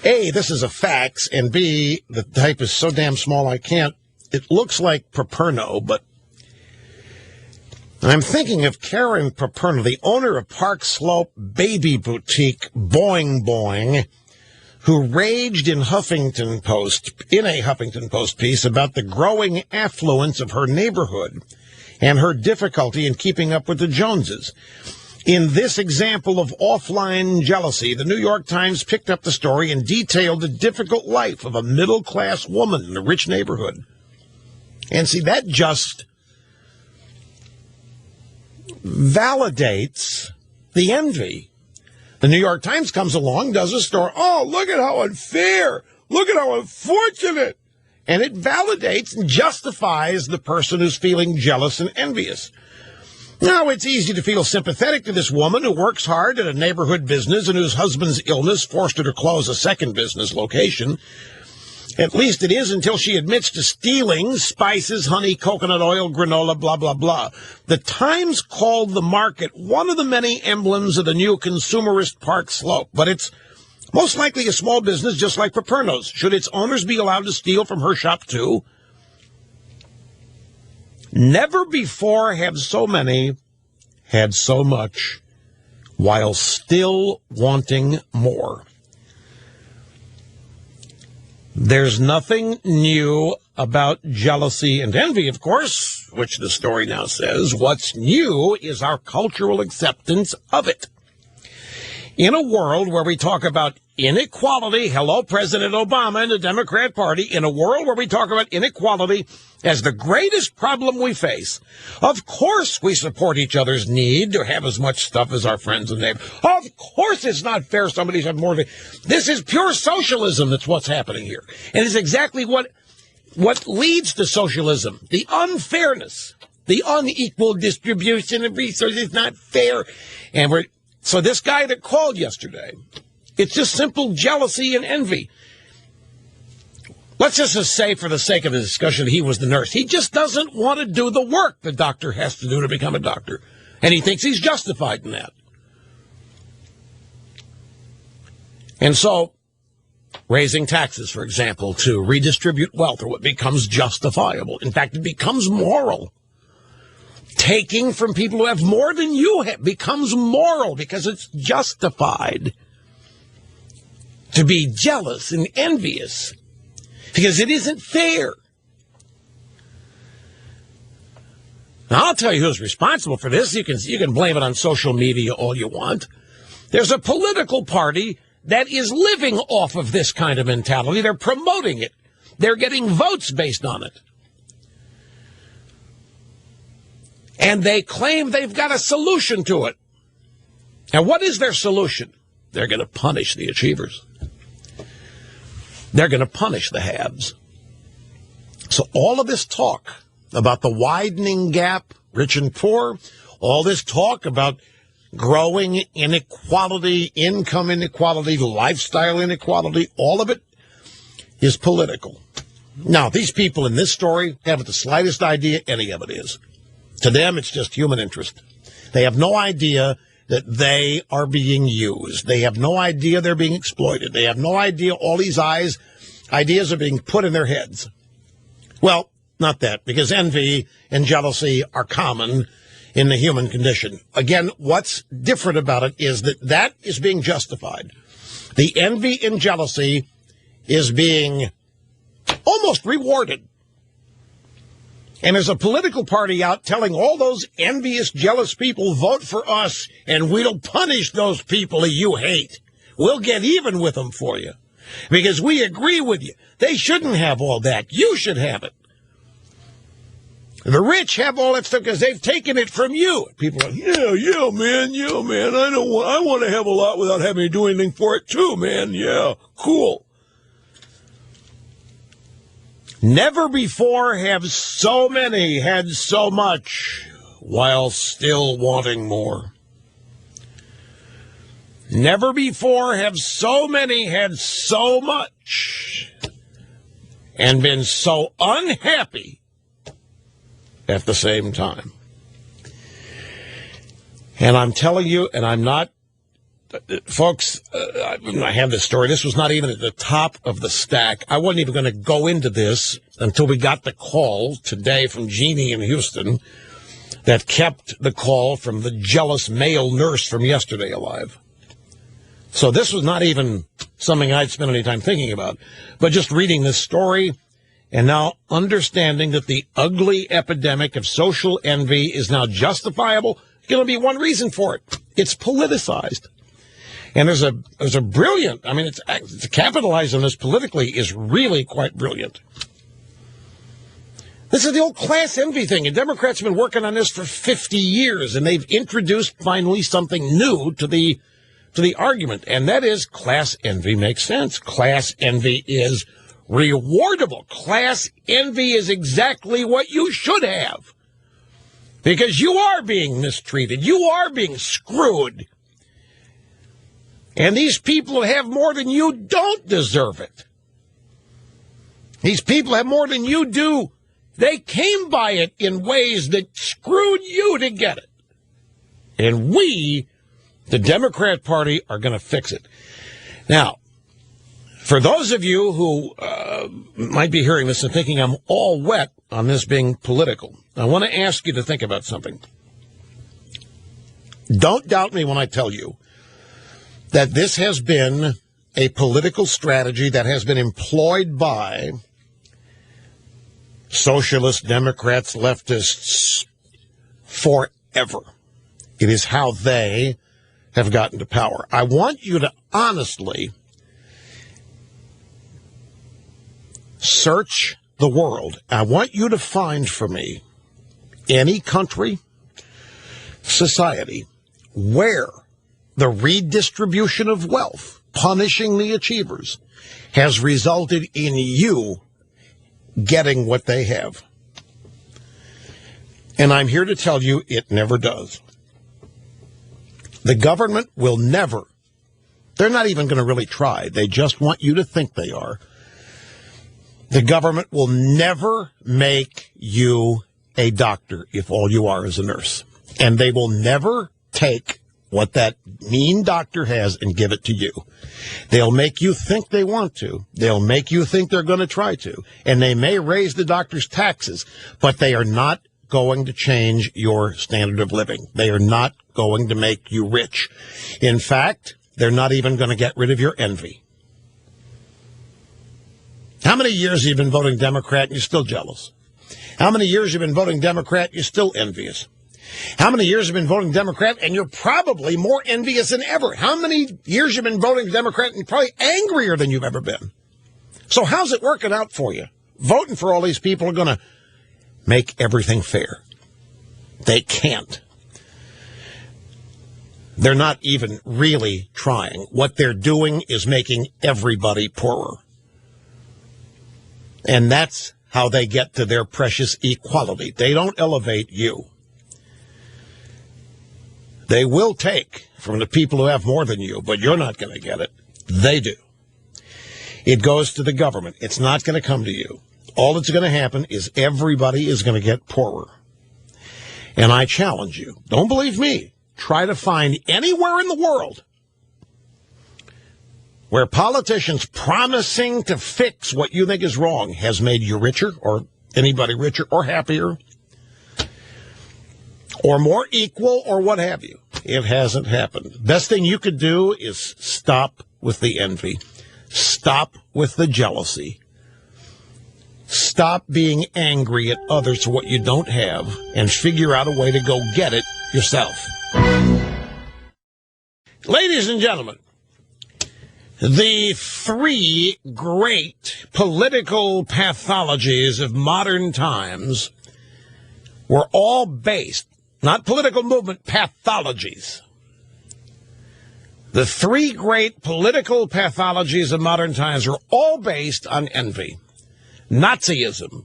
A, this is a fax, and B, the type is so damn small it looks like Paperno, but I'm thinking of Karen Paperno, the owner of Park Slope Baby Boutique Boing Boing, who raged in a Huffington Post piece about the growing affluence of her neighborhood and her difficulty in keeping up with the Joneses. In this example of offline jealousy, the New York Times picked up the story and detailed the difficult life of a middle-class woman in a rich neighborhood. And see, that just validates the envy. The New York Times comes along, does a story. Oh, look at how unfair. Look at how unfortunate. And it validates and justifies the person who's feeling jealous and envious. Now, it's easy to feel sympathetic to this woman who works hard at a neighborhood business and whose husband's illness forced her to close a second business location. At least it is until she admits to stealing spices, honey, coconut oil, granola, blah, blah, blah. The Times called the market one of the many emblems of the new consumerist Park Slope, but it's most likely a small business just like Paperno's. Should its owners be allowed to steal from her shop too? Never before have so many had so much while still wanting more. There's nothing new about jealousy and envy, of course, which the story now says. What's new is our cultural acceptance of it. In a world where we talk about inequality, hello, President Obama and the Democrat Party, in a world where we talk about inequality as the greatest problem we face, of course we support each other's need to have as much stuff as our friends and neighbors. Of course it's not fair somebody's have more of it. This is pure socialism that's what's happening here. And it's exactly what leads to socialism. The unfairness, the unequal distribution of resources is not fair. And so this guy that called yesterday, it's just simple jealousy and envy. Let's just say, for the sake of the discussion, he was the nurse. He just doesn't want to do the work the doctor has to do to become a doctor. And he thinks he's justified in that. And so, raising taxes, for example, to redistribute wealth, or what becomes justifiable. In fact, it becomes moral. Taking from people who have more than you have becomes moral because it's justified to be jealous and envious because it isn't fair. Now, I'll tell you who's responsible for this. You can blame it on social media all you want. There's a political party that is living off of this kind of mentality. They're promoting it. They're getting votes based on it. And they claim they've got a solution to it. And what is their solution? They're going to punish the achievers. They're going to punish the haves. So all of this talk about the widening gap, rich and poor, all this talk about growing inequality, income inequality, lifestyle inequality, all of it is political. Now, these people in this story haven't the slightest idea any of it is. To them, it's just human interest. They have no idea that they are being used. They have no idea they're being exploited. They have no idea all these ideas are being put in their heads. Well, not that, because envy and jealousy are common in the human condition. Again, what's different about it is that is being justified. The envy and jealousy is being almost rewarded. And there's a political party out telling all those envious, jealous people, vote for us, and we'll punish those people that you hate. We'll get even with them for you. Because we agree with you. They shouldn't have all that. You should have it. The rich have all that stuff because they've taken it from you. People are like, yeah, man. I want to have a lot without having to do anything for it too, man. Yeah, cool. Never before have so many had so much while still wanting more. Never before have so many had so much and been so unhappy at the same time. And I'm telling you, and I'm not, folks, I have this story. This was not even at the top of the stack. I wasn't even going to go into this until we got the call today from Jeannie in Houston that kept the call from the jealous male nurse from yesterday alive. So this was not even something I'd spent any time thinking about, but just reading this story and now understanding that the ugly epidemic of social envy is now justifiable. There's going to be one reason for it. It's politicized. And there's a brilliant, I mean, to capitalize on this politically is really quite brilliant. This is the old class envy thing, and Democrats have been working on this for 50 years, and they've introduced finally something new to the argument, and that is class envy makes sense. Class envy is rewardable. Class envy is exactly what you should have, because you are being mistreated. You are being screwed. And these people who have more than you don't deserve it. These people have more than you do. They came by it in ways that screwed you to get it. And we, the Democrat Party, are going to fix it. Now, for those of you who might be hearing this and thinking I'm all wet on this being political, I want to ask you to think about something. Don't doubt me when I tell you that this has been a political strategy that has been employed by socialists, Democrats, leftists forever. It is how they have gotten to power. I want you to honestly search the world. I want you to find for me any country, society, where the redistribution of wealth, punishing the achievers, has resulted in you getting what they have. And I'm here to tell you it never does. The government will never, they're not even going to really try. They just want you to think they are. The government will never make you a doctor if all you are is a nurse. And they will never take what that mean doctor has and give it to you. They'll make you think they want to. They'll make you think they're going to try to. And they may raise the doctor's taxes, but they are not going to change your standard of living. They are not going to make you rich. In fact, they're not even going to get rid of your envy. How many years have you been voting Democrat and you're still jealous? How many years have you been voting Democrat and you're still envious? How many years have you been voting Democrat and you're probably more envious than ever? How many years have you been voting Democrat and you're probably angrier than you've ever been? So how's it working out for you? Voting for all these people are going to make everything fair. They can't. They're not even really trying. What they're doing is making everybody poorer. And that's how they get to their precious equality. They don't elevate you. They will take from the people who have more than you, but you're not going to get it. They do. It goes to the government. It's not going to come to you. All that's going to happen is everybody is going to get poorer. And I challenge you, don't believe me, try to find anywhere in the world where politicians promising to fix what you think is wrong has made you richer, or anybody richer, or happier, or more equal, or what have you. It hasn't happened. Best thing you could do is stop with the envy. Stop with the jealousy. Stop being angry at others for what you don't have and figure out a way to go get it yourself. Ladies and gentlemen, the three great political pathologies of modern times were all based, not political movement, pathologies. The three great political pathologies of modern times are all based on envy. Nazism.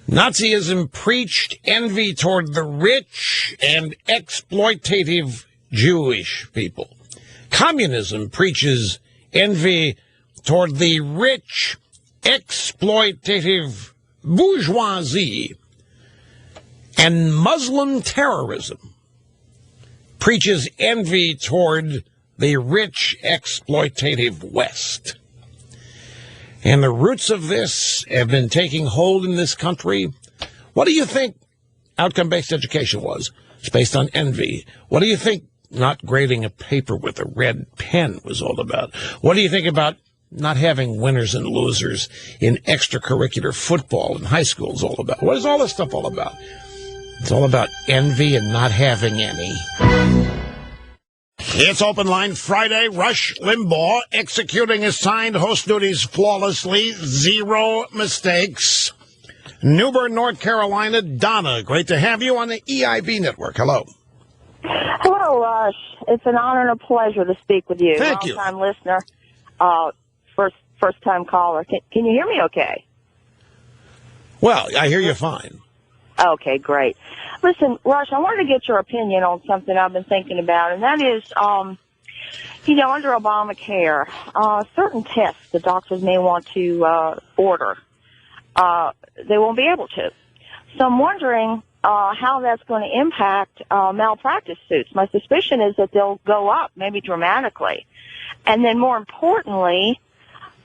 Nazism preached envy toward the rich and exploitative Jewish people. Communism preaches envy toward the rich, exploitative bourgeoisie. And Muslim terrorism preaches envy toward the rich, exploitative West. And the roots of this have been taking hold in this country. What do you think outcome-based education was? It's based on envy. What do you think not grading a paper with a red pen was all about? What do you think about not having winners and losers in extracurricular football in high school is all about? What is all this stuff all about? It's all about envy and not having any. It's Open Line Friday. Rush Limbaugh executing his signed host duties flawlessly. 0 mistakes. Newbern, North Carolina. Donna, great to have you on the EIB network. Hello. Hello, Rush. It's an honor and a pleasure to speak with you. Thank you. Long-time listener, first-time caller. Can you hear me okay? Well, I hear you fine. Okay, great. Listen, Rush, I wanted to get your opinion on something I've been thinking about, and that is, under Obamacare, certain tests the doctors may want to order, they won't be able to. So I'm wondering how that's going to impact malpractice suits. My suspicion is that they'll go up, maybe dramatically. And then more importantly,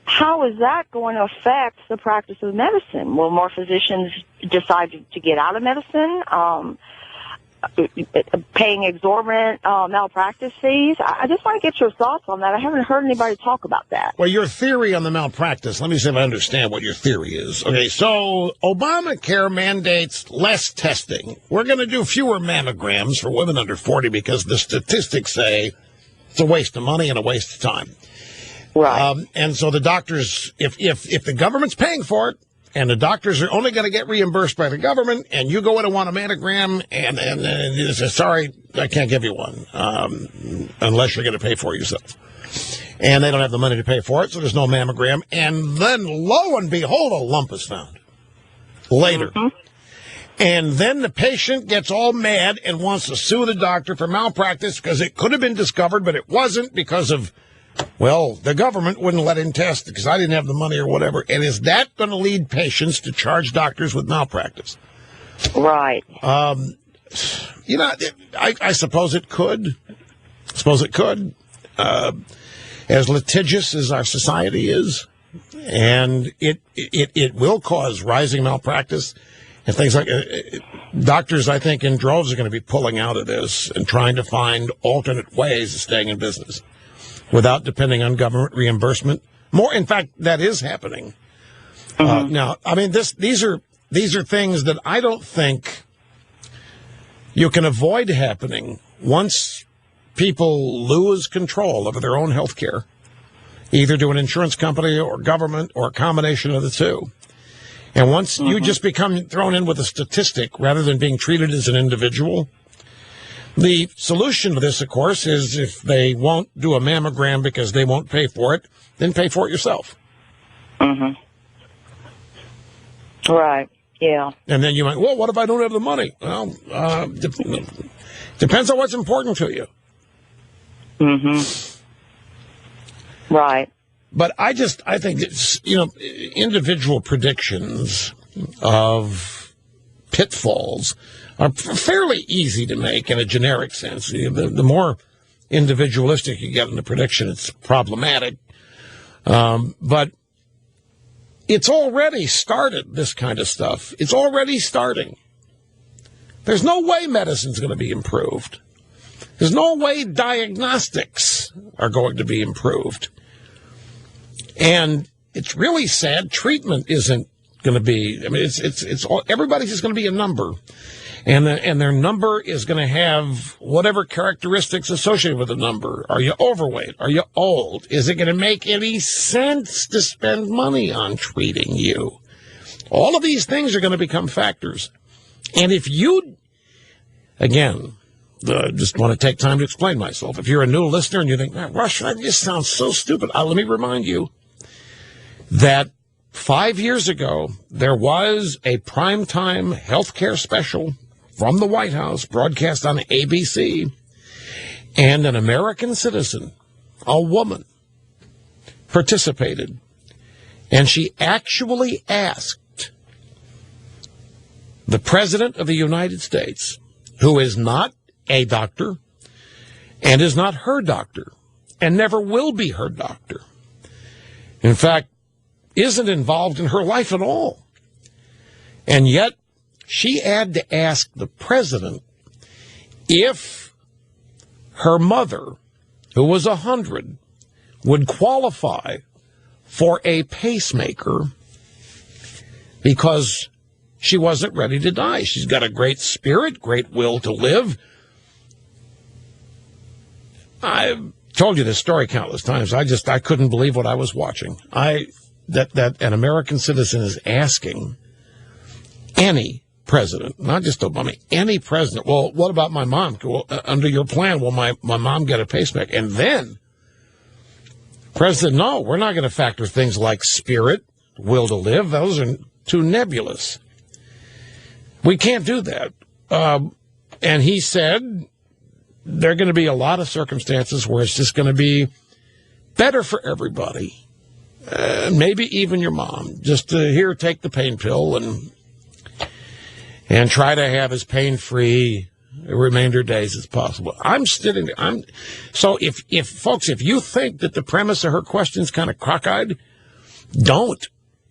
how is that going to affect the practice of medicine? Will more physicians decide to get out of medicine, paying exorbitant malpractice fees? I just want to get your thoughts on that. I haven't heard anybody talk about that. Well, your theory on the malpractice, let me see if I understand what your theory is. Okay, so Obamacare mandates less testing. We're going to do fewer mammograms for women under 40 because the statistics say it's a waste of money and a waste of time. Right. And so the doctors, if the government's paying for it, and the doctors are only going to get reimbursed by the government, and you go in and want a mammogram, and they say, sorry, I can't give you one, unless you're going to pay for it yourself. And they don't have the money to pay for it, so there's no mammogram. And then, lo and behold, a lump is found later. Mm-hmm. And then the patient gets all mad and wants to sue the doctor for malpractice because it could have been discovered, but it wasn't because of, well, the government wouldn't let him test because I didn't have the money or whatever. And is that going to lead patients to charge doctors with malpractice? Right. I suppose it could. As litigious as our society is, and it will cause rising malpractice and things like doctors, I think, in droves are going to be pulling out of this and trying to find alternate ways of staying in business without depending on government reimbursement. More, in fact, that is happening. Mm-hmm. Now, I mean, these are things that I don't think you can avoid happening once people lose control over their own health care, either to an insurance company or government or a combination of the two. And once you just become thrown in with a statistic rather than being treated as an individual, the solution to this, of course, is if they won't do a mammogram because they won't pay for it, then pay for it yourself. Mm-hmm. Right. Yeah. And then you might, well, what if I don't have the money? Well, depends on what's important to you. Mm-hmm. Right. But I think it's, individual predictions of pitfalls are fairly easy to make in a generic sense. The more individualistic you get in the prediction, it's problematic. But it's already started, this kind of stuff. It's already starting. There's no way medicine's going to be improved. There's no way diagnostics are going to be improved. And it's really sad. Treatment isn't going to be, I mean, it's all, everybody's just going to be a number. And their number is going to have whatever characteristics associated with the number. Are you overweight? Are you old? Is it going to make any sense to spend money on treating you? All of these things are going to become factors. And if you, again, just want to take time to explain myself. If you're a new listener and you think, Rush, that just sounds so stupid, let me remind you that 5 years ago, there was a primetime healthcare special from the White House broadcast on ABC, and an American citizen, a woman, participated, and she actually asked the President of the United States, who is not a doctor and is not her doctor and never will be her doctor, in fact, isn't involved in her life at all, and yet she had to ask the president if her mother, who was 100, would qualify for a pacemaker because she wasn't ready to die. She's got a great spirit, great will to live. I've told you this story countless times. I couldn't believe what I was watching. That an American citizen is asking any president, not just Obama, any president, well, what about my mom? Well, under your plan, will my mom get a pacemaker? And then, President, no, we're not going to factor things like spirit, will to live. Those are too nebulous. We can't do that. And he said there are going to be a lot of circumstances where it's just going to be better for everybody. Maybe even your mom, just to here, take the pain pill and try to have as pain-free remainder days as possible. So if folks, if you think that the premise of her question is kind of cockeyed, don't.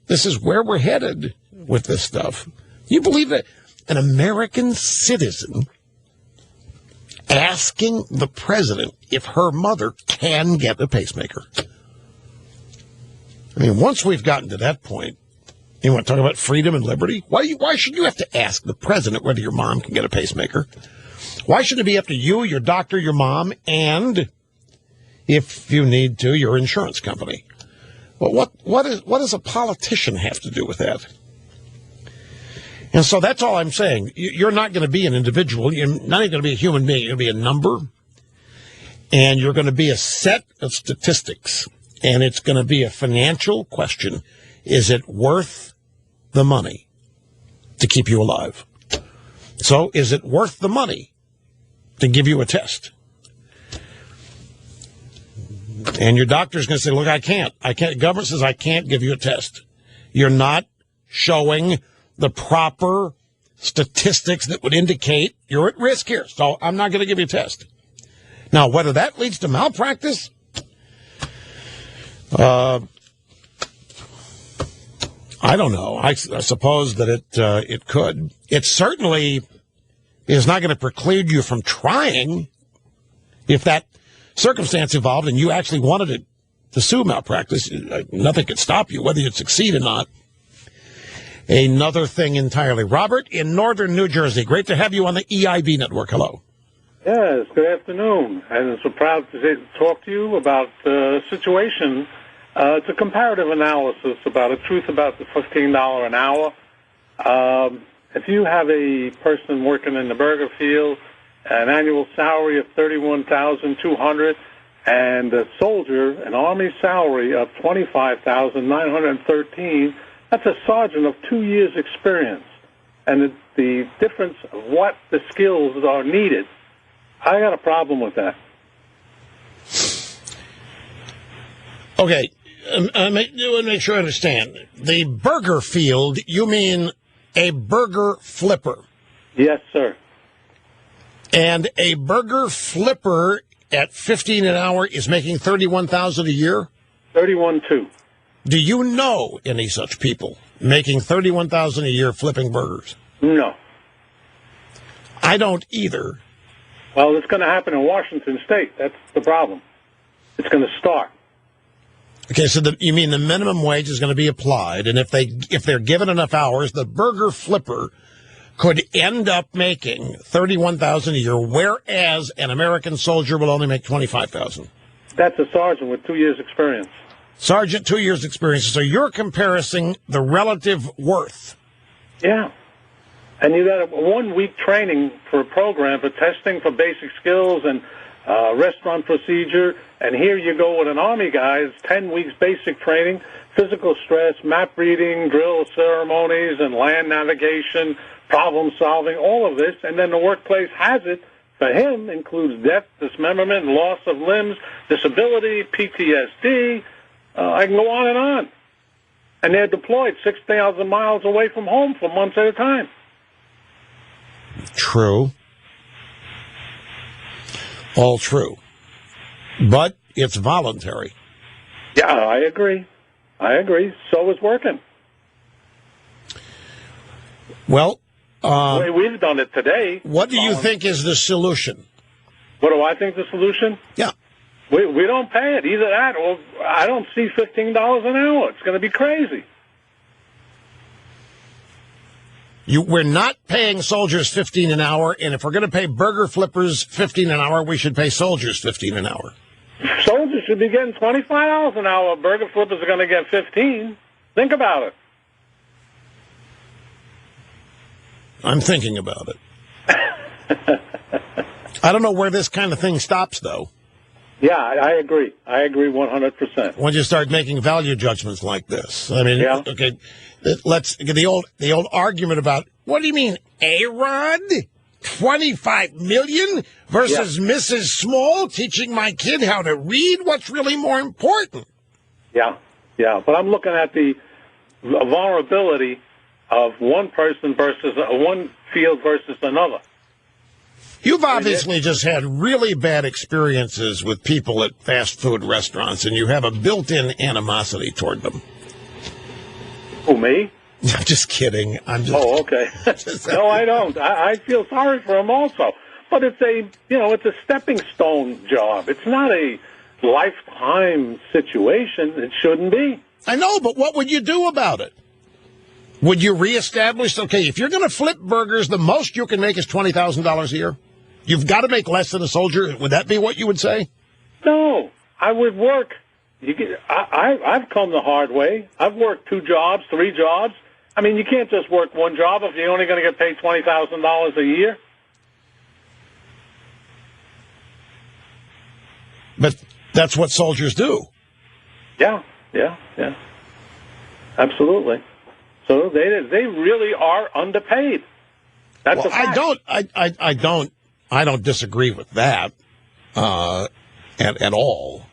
This is where we're headed with this stuff. You believe that an American citizen asking the president if her mother can get a pacemaker? I mean, once we've gotten to that point, you want to talk about freedom and liberty? Why should you have to ask the president whether your mom can get a pacemaker? Why should it be up to you, your doctor, your mom, and, if you need to, your insurance company? Well, what does a politician have to do with that? And so that's all I'm saying. You're not going to be an individual. You're not even going to be a human being. You're going to be a number, and you're going to be a set of statistics. And it's going to be a financial question. Is it worth the money to keep you alive? So is it worth the money to give you a test? And your doctor's going to say, look, I can't. Government says I can't give you a test. You're not showing the proper statistics that would indicate you're at risk here. So I'm not going to give you a test. Now, whether that leads to malpractice, I don't know. I suppose that it could. It certainly is not going to preclude you from trying if that circumstance evolved and you actually wanted to sue malpractice. Nothing could stop you, whether you succeed or not. Another thing entirely. Robert in northern New Jersey. Great to have you on the EIB network. Hello. Yes, good afternoon. I'm so proud to talk to you about the situation. It's a comparative analysis about a truth about the $15 an hour. If you have a person working in the burger field, an annual salary of $31,200, and a soldier, an Army salary of $25,913, that's a sergeant of 2 years' experience. And the difference of what the skills are needed, I got a problem with that. Okay. Make sure I understand. The burger field, you mean a burger flipper? Yes, sir. And a burger flipper at $15 an hour is making $31,000 a year? $31,200. Do you know any such people making $31,000 a year flipping burgers? No. I don't either. Well, it's going to happen in Washington State. That's the problem. It's going to start. Okay, so you mean the minimum wage is going to be applied, and if they're given enough hours, the burger flipper could end up making $31,000 a year, whereas an American soldier will only make $25,000. That's a sergeant with 2 years' experience. Sergeant, 2 years' experience. So you're comparing the relative worth. Yeah. And you got a 1 week training for a program for testing for basic skills and restaurant procedure. And here you go with an Army guy, 10 weeks basic training, physical stress, map reading, drill ceremonies, and land navigation, problem solving, all of this. And then the workplace hazard for him includes death, dismemberment, loss of limbs, disability, PTSD. I can go on and on. And they're deployed 6,000 miles away from home for months at a time. True. All true. But it's voluntary. Yeah, I agree. So is working. Well, the way we've done it today. What do you think is the solution? What do I think the solution? Yeah. We don't pay it. Either that or I don't see $15 an hour. It's going to be crazy. We're not paying soldiers $15 an hour, and if we're going to pay burger flippers $15 an hour, we should pay soldiers $15 an hour. Soldiers should be getting $25 an hour. Burger flippers are going to get $15. Think about it. I'm thinking about it. I don't know where this kind of thing stops, though. Yeah, I agree. I agree 100%. When you start making value judgments like this, I mean, yeah. Okay, let's get the old argument about what do you mean, A-Rod? $25 million versus Mrs. Small teaching my kid how to read? What's really more important? Yeah. But I'm looking at the vulnerability of one person versus one field versus another. You've obviously just had really bad experiences with people at fast food restaurants, and you have a built-in animosity toward them. Who, me? I'm just kidding. Oh, okay. No, I don't. I feel sorry for them also. But it's a stepping stone job. It's not a lifetime situation. It shouldn't be. I know, but what would you do about it? Would you reestablish, if you're going to flip burgers, the most you can make is $20,000 a year? You've got to make less than a soldier. Would that be what you would say? No, I would work. I've come the hard way. I've worked 2 jobs, 3 jobs. I mean, you can't just work one job if you're only going to get paid $20,000 a year. But that's what soldiers do. Yeah. Absolutely. So they really are underpaid. That's a fact. I don't disagree with that at all.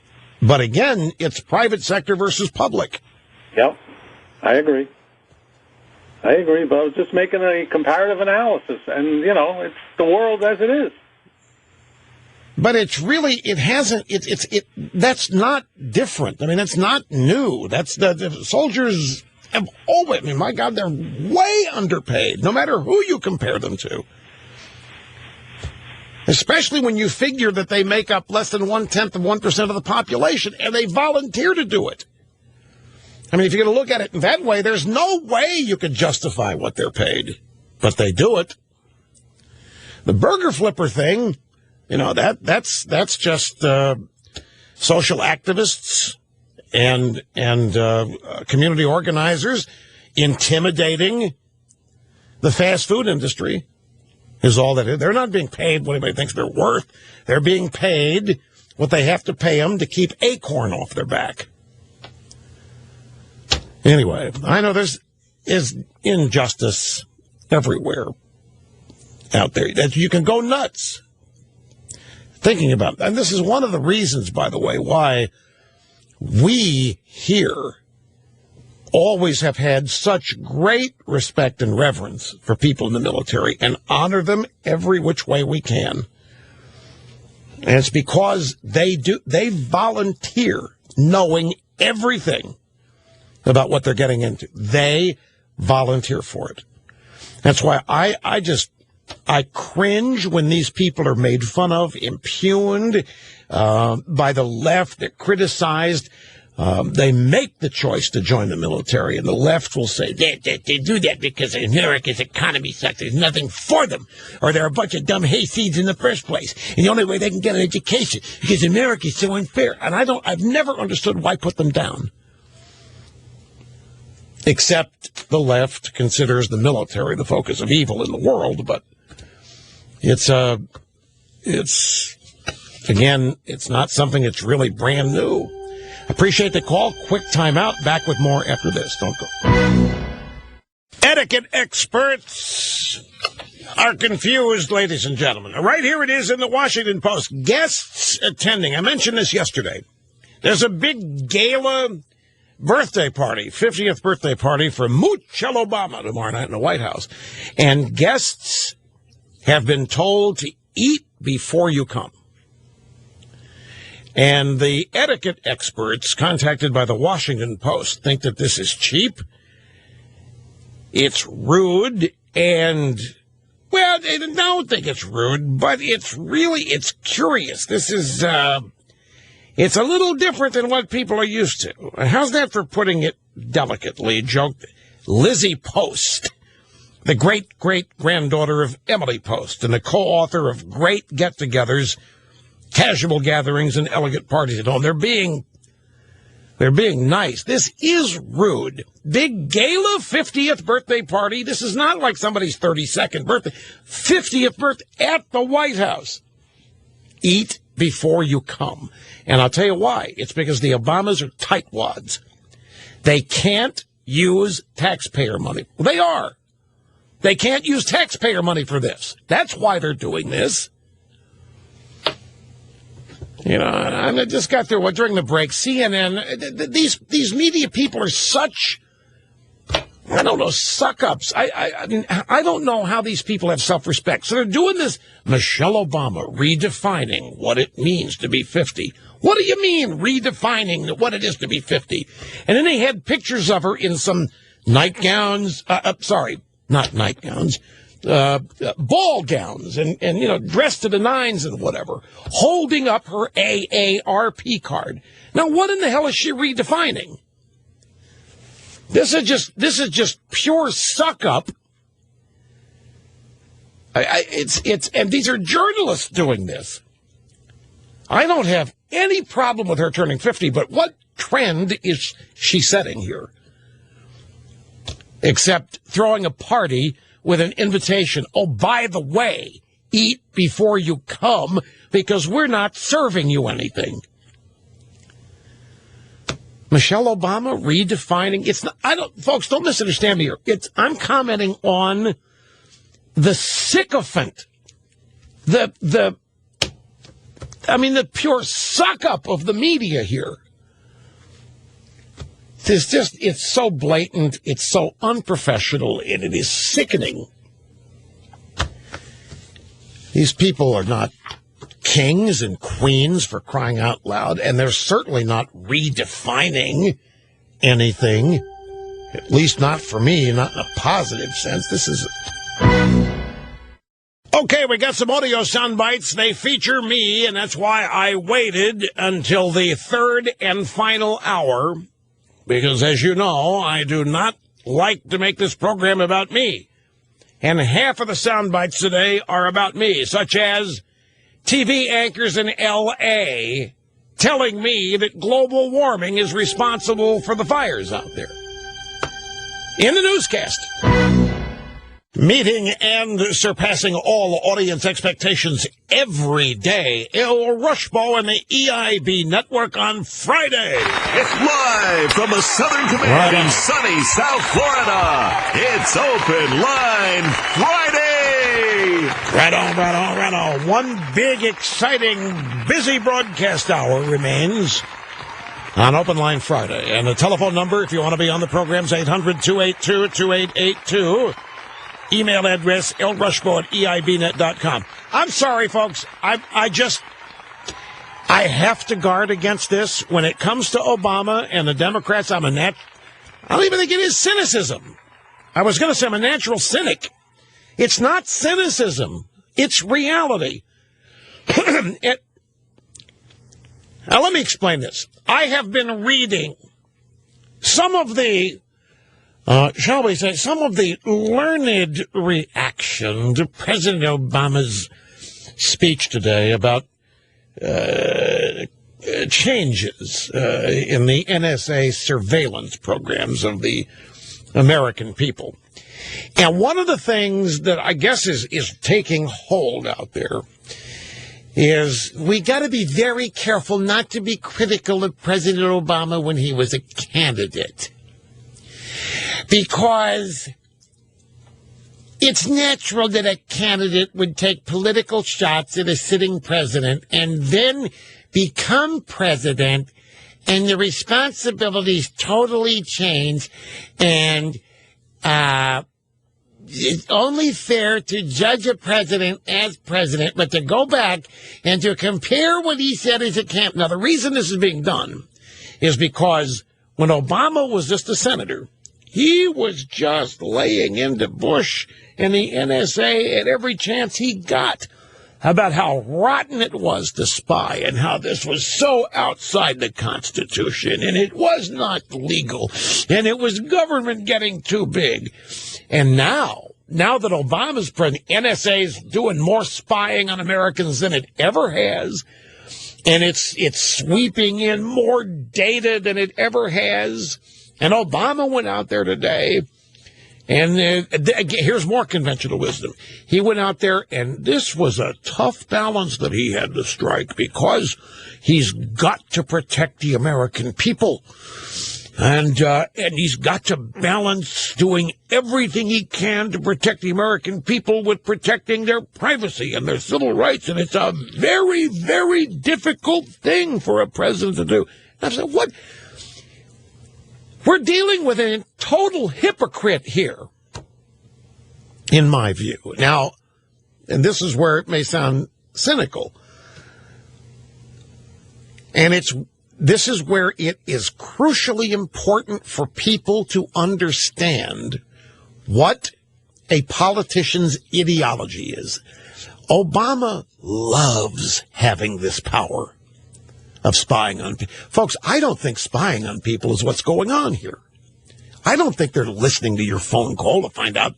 But again, it's private sector versus public. Yep, I agree. But I was just making a comparative analysis, and it's the world as it is. But that's not different. I mean, that's not new. That's the soldiers have always, my God, they're way underpaid, no matter who you compare them to. Especially when you figure that they make up less than 0.1% of the population, and they volunteer to do it. I mean, if you're going to look at it in that way, there's no way you could justify what they're paid. But they do it. The burger flipper thing, that's just social activists and community organizers intimidating the fast food industry. Is all that is. They're not being paid what anybody thinks they're worth. They're being paid what they have to pay them to keep acorn off their back. Anyway, I know there's injustice everywhere out there. That you can go nuts thinking about it. And this is one of the reasons, by the way, why we here always have had such great respect and reverence for people in the military and honor them every which way we can. And it's because they volunteer knowing everything about what they're getting into. They volunteer for it. That's why I cringe when these people are made fun of, impugned by the left. They're criticized. They make the choice to join the military, and the left will say they do that because America's economy sucks. There's nothing for them, or they're a bunch of dumb hayseeds in the first place. And the only way they can get an education because America's so unfair. And I've never understood why put them down. Except the left considers the military the focus of evil in the world, but it's not something that's really brand new. Appreciate the call. Quick timeout. Back with more after this. Don't go. Etiquette experts are confused, ladies and gentlemen. Right here it is in the Washington Post. Guests attending. I mentioned this yesterday. There's a big gala birthday party, 50th birthday party for Michelle Obama tomorrow night in the White House. And guests have been told to eat before you come. And the etiquette experts contacted by the Washington Post think that this is cheap, it's rude, and, well, they don't think it's rude, but it's curious. This is, it's a little different than what people are used to. How's that for putting it delicately? Joked Lizzie Post, the great-great-granddaughter of Emily Post and the co-author of Great Get-Togethers, Casual Gatherings, and Elegant Parties at Home. They're being nice. This is rude. Big gala 50th birthday party. This is not like somebody's 32nd birthday. 50th birthday at the White House. Eat before you come. And I'll tell you why. It's because the Obamas are tightwads. They can't use taxpayer money. Well, they are. They can't use taxpayer money for this. That's why they're doing this. You know, I just got through during the break. CNN, these media people are such, I don't know, suck-ups. I mean, I don't know how these people have self-respect. So they're doing this. Michelle Obama redefining what it means to be 50. What do you mean redefining what it is to be 50? And then they had pictures of her in some nightgowns. Not nightgowns. Ball gowns and, you know, dressed to the nines and whatever, holding up her AARP card. Now, what in the hell is she redefining? This is just pure suck up. And these are journalists doing this. I don't have any problem with her turning 50, but what trend is she setting here? Except throwing a party with an invitation. Oh, by the way, eat before you come because we're not serving you anything. Michelle Obama redefining. It's not, folks, don't misunderstand me here. I'm commenting on the sycophant, the pure suck up of the media here. It's so blatant, it's so unprofessional, and it is sickening. These people are not kings and queens, for crying out loud, and they're certainly not redefining anything, at least not for me, not in a positive sense. This is... Okay, we got some audio sound bites. They feature me, and that's why I waited until the third and final hour. Because, as you know, I do not like to make this program about me. And half of the sound bites today are about me, such as TV anchors in L.A. telling me that global warming is responsible for the fires out there. In the newscast. Meeting and surpassing all audience expectations every day. Il Rushbo and the EIB Network on Friday. It's live from the Southern Command in sunny South Florida. It's Open Line Friday. Right on. One big, exciting, busy broadcast hour remains on Open Line Friday. And the telephone number, if you want to be on the program, is 800-282-2882. Email address, lrushbo@eibnet.com. I'm sorry, folks. I have to guard against this. When it comes to Obama and the Democrats, I don't even think it is cynicism. I was going to say I'm a natural cynic. It's not cynicism. It's reality. Now, let me explain this. I have been reading some of the shall we say, some of the learned reaction to President Obama's speech today about changes in the NSA surveillance programs of the American people. And one of the things that I guess is taking hold out there is we got to be very careful not to be critical of President Obama when he was a candidate. Because it's natural that a candidate would take political shots at a sitting president and then become president, and the responsibilities totally change, and it's only fair to judge a president as president, but to go back and to compare what he said as a candidate. Now, the reason this is being done is because when Obama was just a senator, he was just laying into Bush and the NSA at every chance he got about how rotten it was to spy and how this was so outside the Constitution and it was not legal and it was government getting too big. And now that Obama's president, NSA's doing more spying on Americans than it ever has, and it's sweeping in more data than it ever has. And Obama went out there today, and here's more conventional wisdom. He went out there, and this was a tough balance that he had to strike because he's got to protect the American people. And he's got to balance doing everything he can to protect the American people with protecting their privacy and their civil rights. And it's a very, very difficult thing for a president to do. And I said, what? We're dealing with a total hypocrite here, in my view. Now, and this is where it may sound cynical, and this is where it is crucially important for people to understand what a politician's ideology is. Obama loves having this power of spying on people. Folks, I don't think spying on people is what's going on here. I don't think they're listening to your phone call to find out,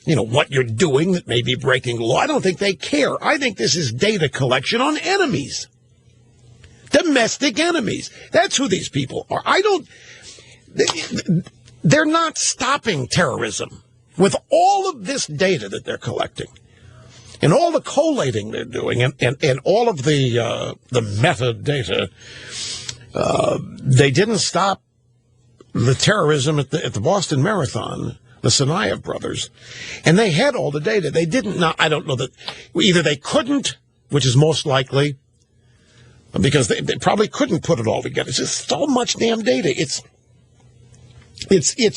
what you're doing that may be breaking law. I don't think they care. I think this is data collection on enemies. Domestic enemies. That's who these people are. They're not stopping terrorism with all of this data that they're collecting and all the collating they're doing and all of the metadata. They didn't stop the terrorism at the Boston Marathon, the Tsarnaev brothers, and they had all the data. They didn't. I don't know that either they couldn't, which is most likely, because they probably couldn't put it all together. It's just so much damn data. It's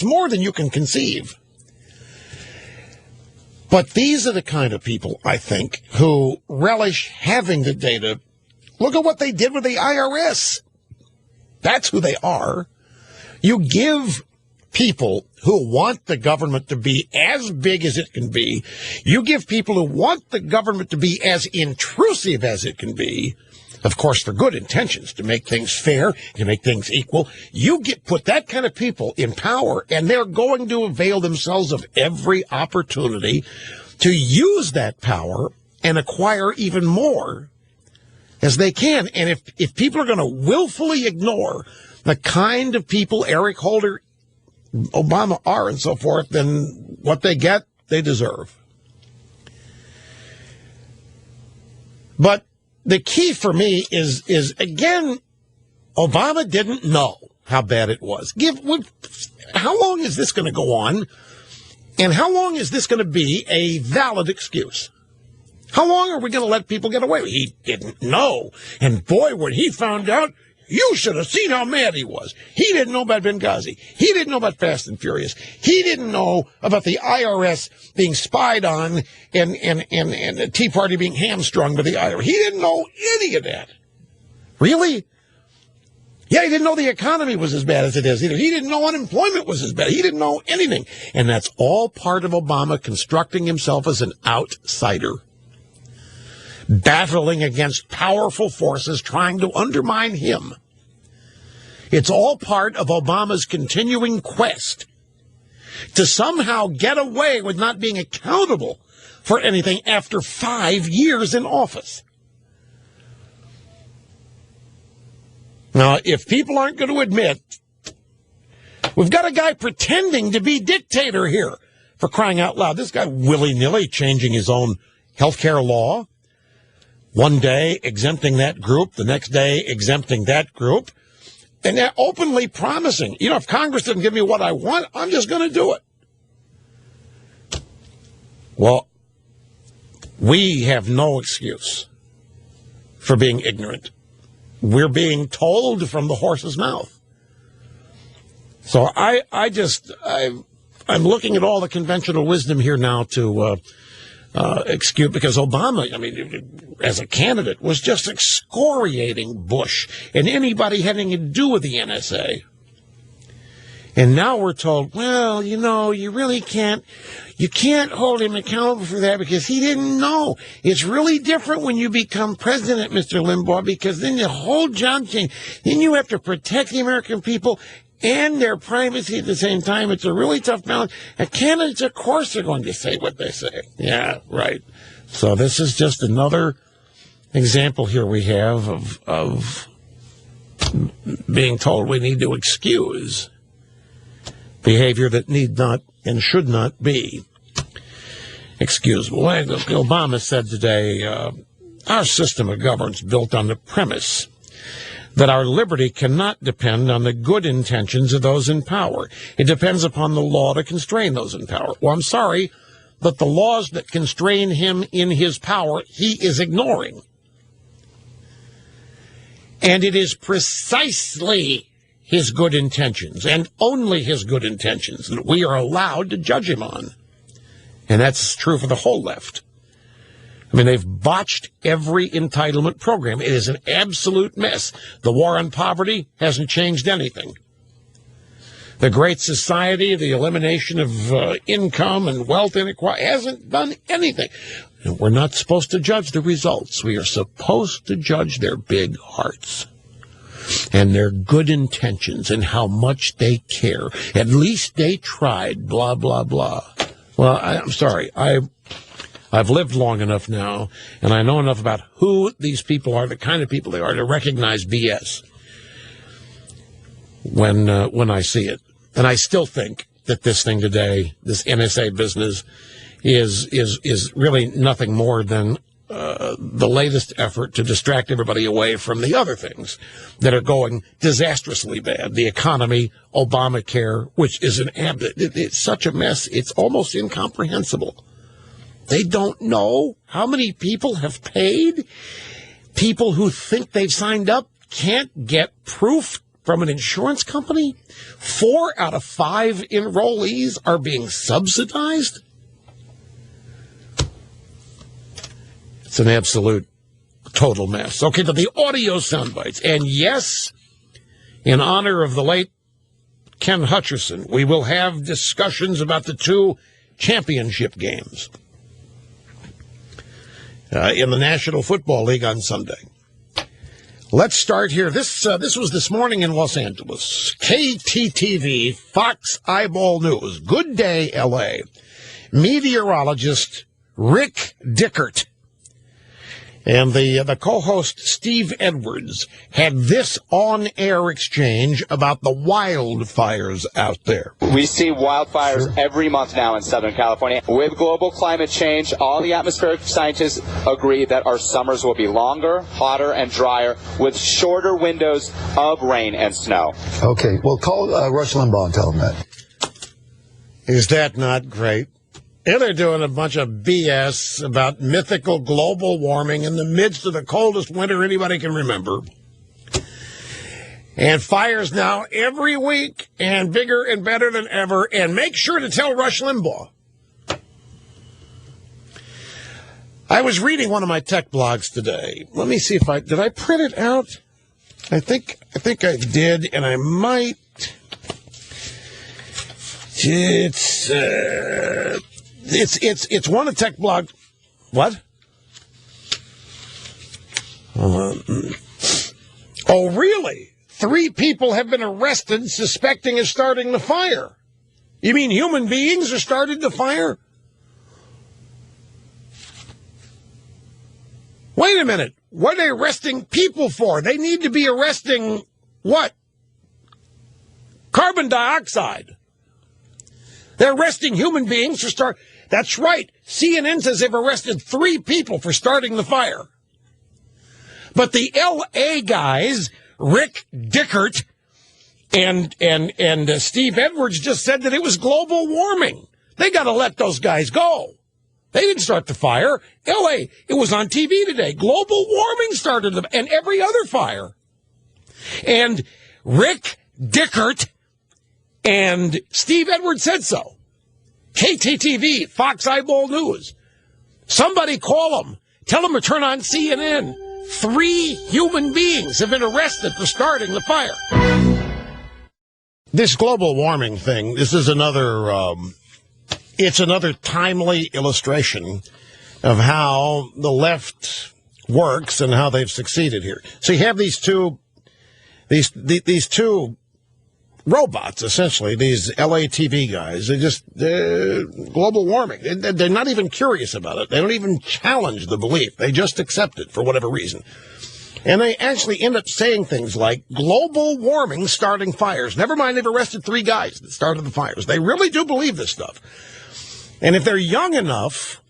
more than you can conceive. But these are the kind of people, I think, who relish having the data. Look at what they did with the IRS. That's who they are. You give people who want the government to be as big as it can be, you give people who want the government to be as intrusive as it can be, of course, for good intentions, to make things fair, to make things equal. You put that kind of people in power, and they're going to avail themselves of every opportunity to use that power and acquire even more as they can. And if people are going to willfully ignore the kind of people Eric Holder, Obama are and so forth, then what they get, they deserve. But the key for me is again, Obama didn't know how bad it was. How long is this going to go on? And how long is this going to be a valid excuse? How long are we going to let people get away? He didn't know. And boy, when he found out, you should have seen how mad he was. He didn't know about Benghazi. He didn't know about Fast and Furious. He didn't know about the IRS being spied on and the Tea Party being hamstrung by the IRS. He didn't know any of that. Really? Yeah, he didn't know the economy was as bad as it is either. He didn't know unemployment was as bad. He didn't know anything. And that's all part of Obama constructing himself as an outsider, battling against powerful forces trying to undermine him. It's all part of Obama's continuing quest to somehow get away with not being accountable for anything after 5 years in office. Now, if people aren't going to admit, We've got a guy pretending to be dictator here, for crying out loud. This guy willy-nilly changing his own health care law. One day exempting that group, the next day exempting that group. And they're openly promising, if Congress doesn't give me what I want, I'm just going to do it. Well, we have no excuse for being ignorant. We're being told from the horse's mouth. So I'm looking at all the conventional wisdom here now to excuse, because Obama, as a candidate, was just excoriating Bush and anybody having to do with the NSA. And now we're told, well, you really can't hold him accountable for that because he didn't know. It's really different when you become president, Mr. Limbaugh, because then the whole job change. Then you have to protect the American people and their privacy at the same time. It's a really tough balance. And candidates, of course, are going to say what they say. Yeah, right. So this is just another example here we have of being told we need to excuse behavior that need not and should not be excusable. Obama said today, our system of governance built on the premise that our liberty cannot depend on the good intentions of those in power. It depends upon the law to constrain those in power. Well, I'm sorry, but the laws that constrain him in his power, he is ignoring. And it is precisely his good intentions, and only his good intentions, that we are allowed to judge him on. And that's true for the whole left. They've botched every entitlement program. It is an absolute mess. The war on poverty hasn't changed anything. The Great Society, the elimination of income and wealth inequality, hasn't done anything. And we're not supposed to judge the results. We are supposed to judge their big hearts and their good intentions and how much they care. At least they tried, blah, blah, blah. Well, I'm sorry. I've lived long enough now, and I know enough about who these people are, the kind of people they are, to recognize BS when I see it. And I still think that this thing today, this NSA business, is really nothing more than the latest effort to distract everybody away from the other things that are going disastrously bad. The economy, Obamacare, which is it's such a mess, it's almost incomprehensible. They don't know how many people have paid. People who think they've signed up can't get proof from an insurance company. 4 out of 5 enrollees are being subsidized. It's an absolute total mess. Okay, to the audio sound bites. And yes, in honor of the late Ken Hutcherson, we will have discussions about the 2 championship games in the National Football League on Sunday. Let's start here. This was this morning in Los Angeles. KTTV, Fox Eyeball News. Good day, L.A. Meteorologist Rick Dickert and the co-host Steve Edwards had this on-air exchange about the wildfires out there. We see wildfires every month now in Southern California. With global climate change, all the atmospheric scientists agree that our summers will be longer, hotter, and drier, with shorter windows of rain and snow. Okay, well, call Rush Limbaugh and tell him that. Is that not great? And they're doing a bunch of BS about mythical global warming in the midst of the coldest winter anybody can remember. And fires now every week and bigger and better than ever. And make sure to tell Rush Limbaugh. I was reading one of my tech blogs today. Let me see if did I print it out? I think I did, and I might. It's one of tech blog. What? Oh, really? 3 people have been arrested suspecting of starting the fire. You mean human beings are started the fire? Wait a minute. What are they arresting people for? They need to be arresting what? Carbon dioxide. They're arresting human beings for start. That's right. CNN says they've arrested 3 people for starting the fire. But the L.A. guys, Rick Dickert and Steve Edwards, just said that it was global warming. They got to let those guys go. They didn't start the fire. L.A., it was on TV today. Global warming started them, and every other fire. And Rick Dickert and Steve Edwards said so. KTTV, Fox Eyeball News. Somebody call them. Tell them to turn on CNN. 3 human beings have been arrested for starting the fire. This global warming thing, this is another, it's another timely illustration of how the left works and how they've succeeded here. So you have these two robots, essentially, these LATV guys. They're global warming. They're not even curious about it. They don't even challenge the belief. They just accept it for whatever reason. And they actually end up saying things like global warming starting fires. Never mind, they've arrested 3 guys that started the fires. They really do believe this stuff. And if they're young enough,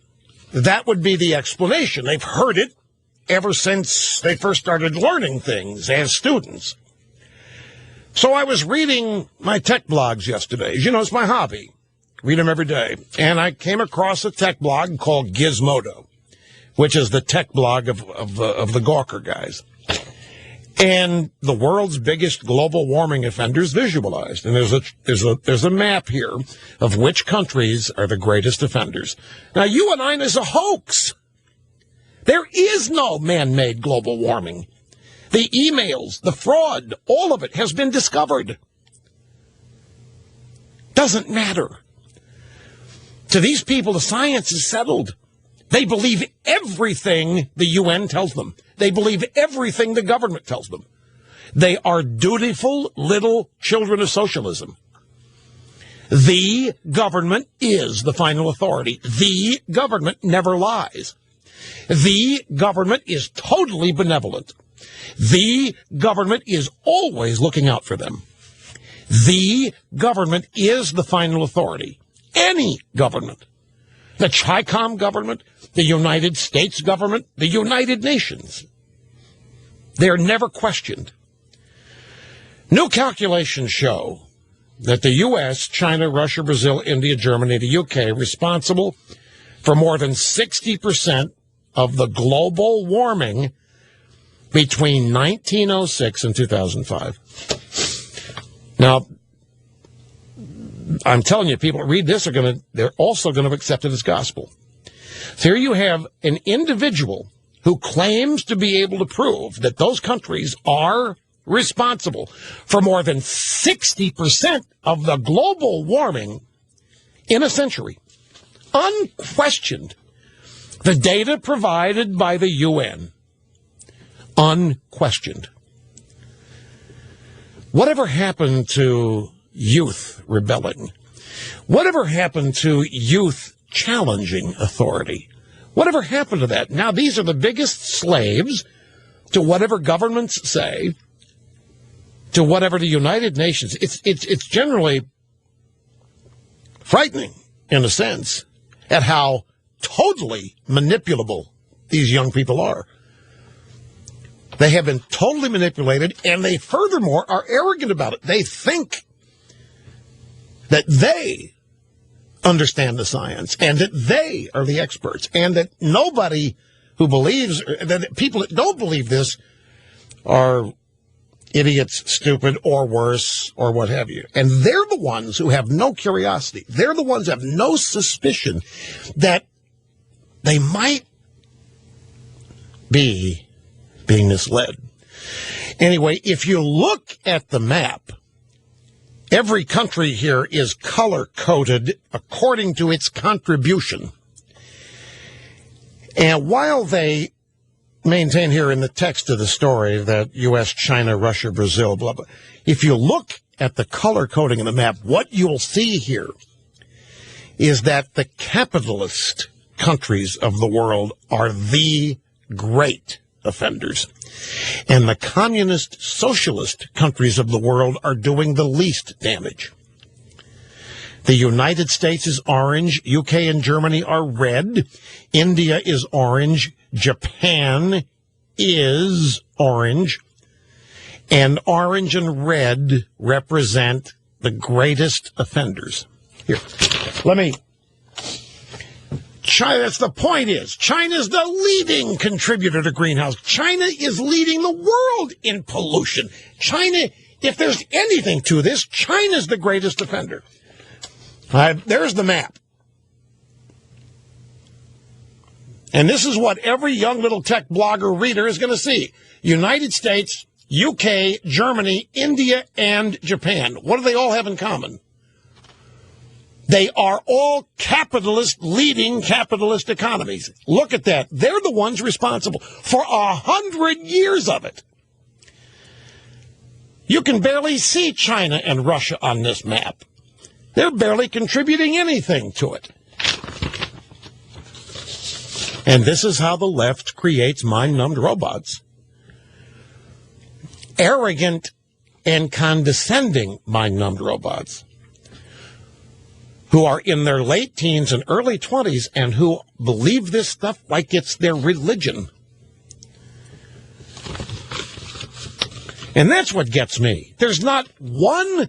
that would be the explanation. They've heard it ever since they first started learning things as students. So I was reading my tech blogs yesterday. As you know, it's my hobby. Read them every day. And I came across a tech blog called Gizmodo, which is the tech blog of the Gawker guys. And the world's biggest global warming offenders visualized. And there's a map here of which countries are the greatest offenders. Now, you and I is a hoax. There is no man-made global warming. The emails, the fraud, all of it has been discovered. Doesn't matter. To these people, the science is settled. They believe everything the UN tells them. They believe everything the government tells them. They are dutiful little children of socialism. The government is the final authority. The government never lies. The government is totally benevolent. The government is always looking out for them. The government is the final authority. Any government. The CHICOM government, the United States government, the United Nations. They're never questioned. New calculations show that the U.S., China, Russia, Brazil, India, Germany, the U.K. responsible for more than 60% of the global warming between 1906 and 2005. Now, I'm telling you, people that read this they're also going to accept it as gospel. So here you have an individual who claims to be able to prove that those countries are responsible for more than 60% of the global warming in a century. Unquestioned. The data provided by the UN. Unquestioned. Whatever happened to youth rebelling? Whatever happened to youth challenging authority? Whatever happened to that? Now, these are the biggest slaves to whatever governments say, to whatever the United Nations. It's generally frightening, in a sense, at how totally manipulable these young people are. They have been totally manipulated, and they furthermore are arrogant about it. They think that they understand the science and that they are the experts, and that nobody who believes, that people that don't believe this are idiots, stupid, or worse, or what have you. And they're the ones who have no curiosity. They're the ones who have no suspicion that they might be being misled. Anyway, if you look at the map, every country here is color-coded according to its contribution. And while they maintain here in the text of the story that U.S., China, Russia, Brazil, blah, blah, if you look at the color coding of the map, what you'll see here is that the capitalist countries of the world are the great offenders. And the communist socialist countries of the world are doing the least damage. The United States is orange. UK and Germany are red. India is orange. Japan is orange. And orange and red represent the greatest offenders. Here, let me... China, that's the point is, China's the leading contributor to greenhouse. China is leading the world in pollution. China, if there's anything to this, China's the greatest offender. There's the map. And this is what every young little tech blogger reader is going to see. United States, UK, Germany, India, and Japan. What do they all have in common? They are all capitalist, leading capitalist economies. Look at that. They're the ones responsible for 100 years of it. You can barely see China and Russia on this map. They're barely contributing anything to it. And this is how the left creates mind-numbed robots. Arrogant and condescending mind-numbed robots who are in their late teens and early 20s and who believe this stuff like it's their religion. And that's what gets me. There's not one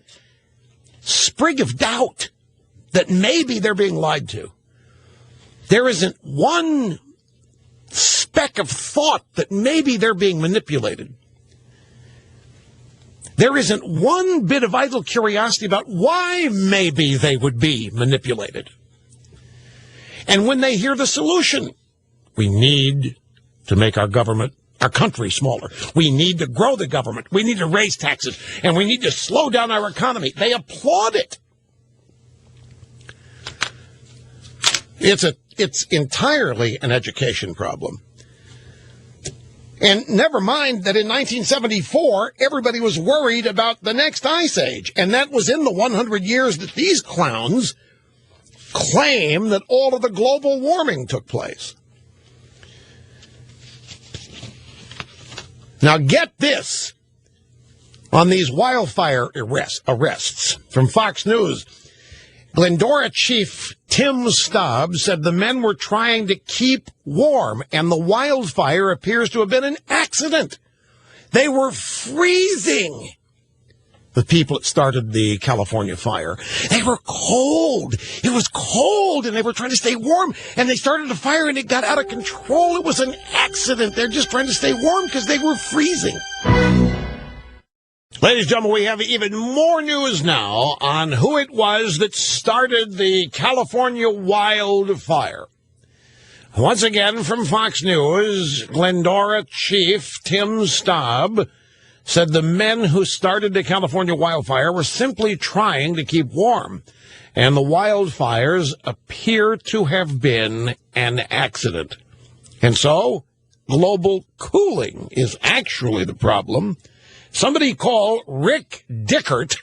sprig of doubt that maybe they're being lied to. There isn't one speck of thought that maybe they're being manipulated. There isn't one bit of idle curiosity about why maybe they would be manipulated. And when they hear the solution, we need to make our country smaller. We need to grow the government. We need to raise taxes. And we need to slow down our economy. They applaud it. It's entirely an education problem. And never mind that in 1974, everybody was worried about the next ice age. And that was in the 100 years that these clowns claim that all of the global warming took place. Now get this on these wildfire arrests from Fox News. Glendora Chief Tim Staub said the men were trying to keep warm, and the wildfire appears to have been an accident. They were freezing. The people that started the California fire, they were cold. It was cold, and they were trying to stay warm, and they started a fire, and it got out of control. It was an accident. They're just trying to stay warm because they were freezing. Ladies and gentlemen, we have even more news now on who it was that started the California wildfire. Once again, from Fox News, Glendora Chief Tim Staub said the men who started the California wildfire were simply trying to keep warm, and the wildfires appear to have been an accident. And so, global cooling is actually the problem. Somebody call Rick Dickert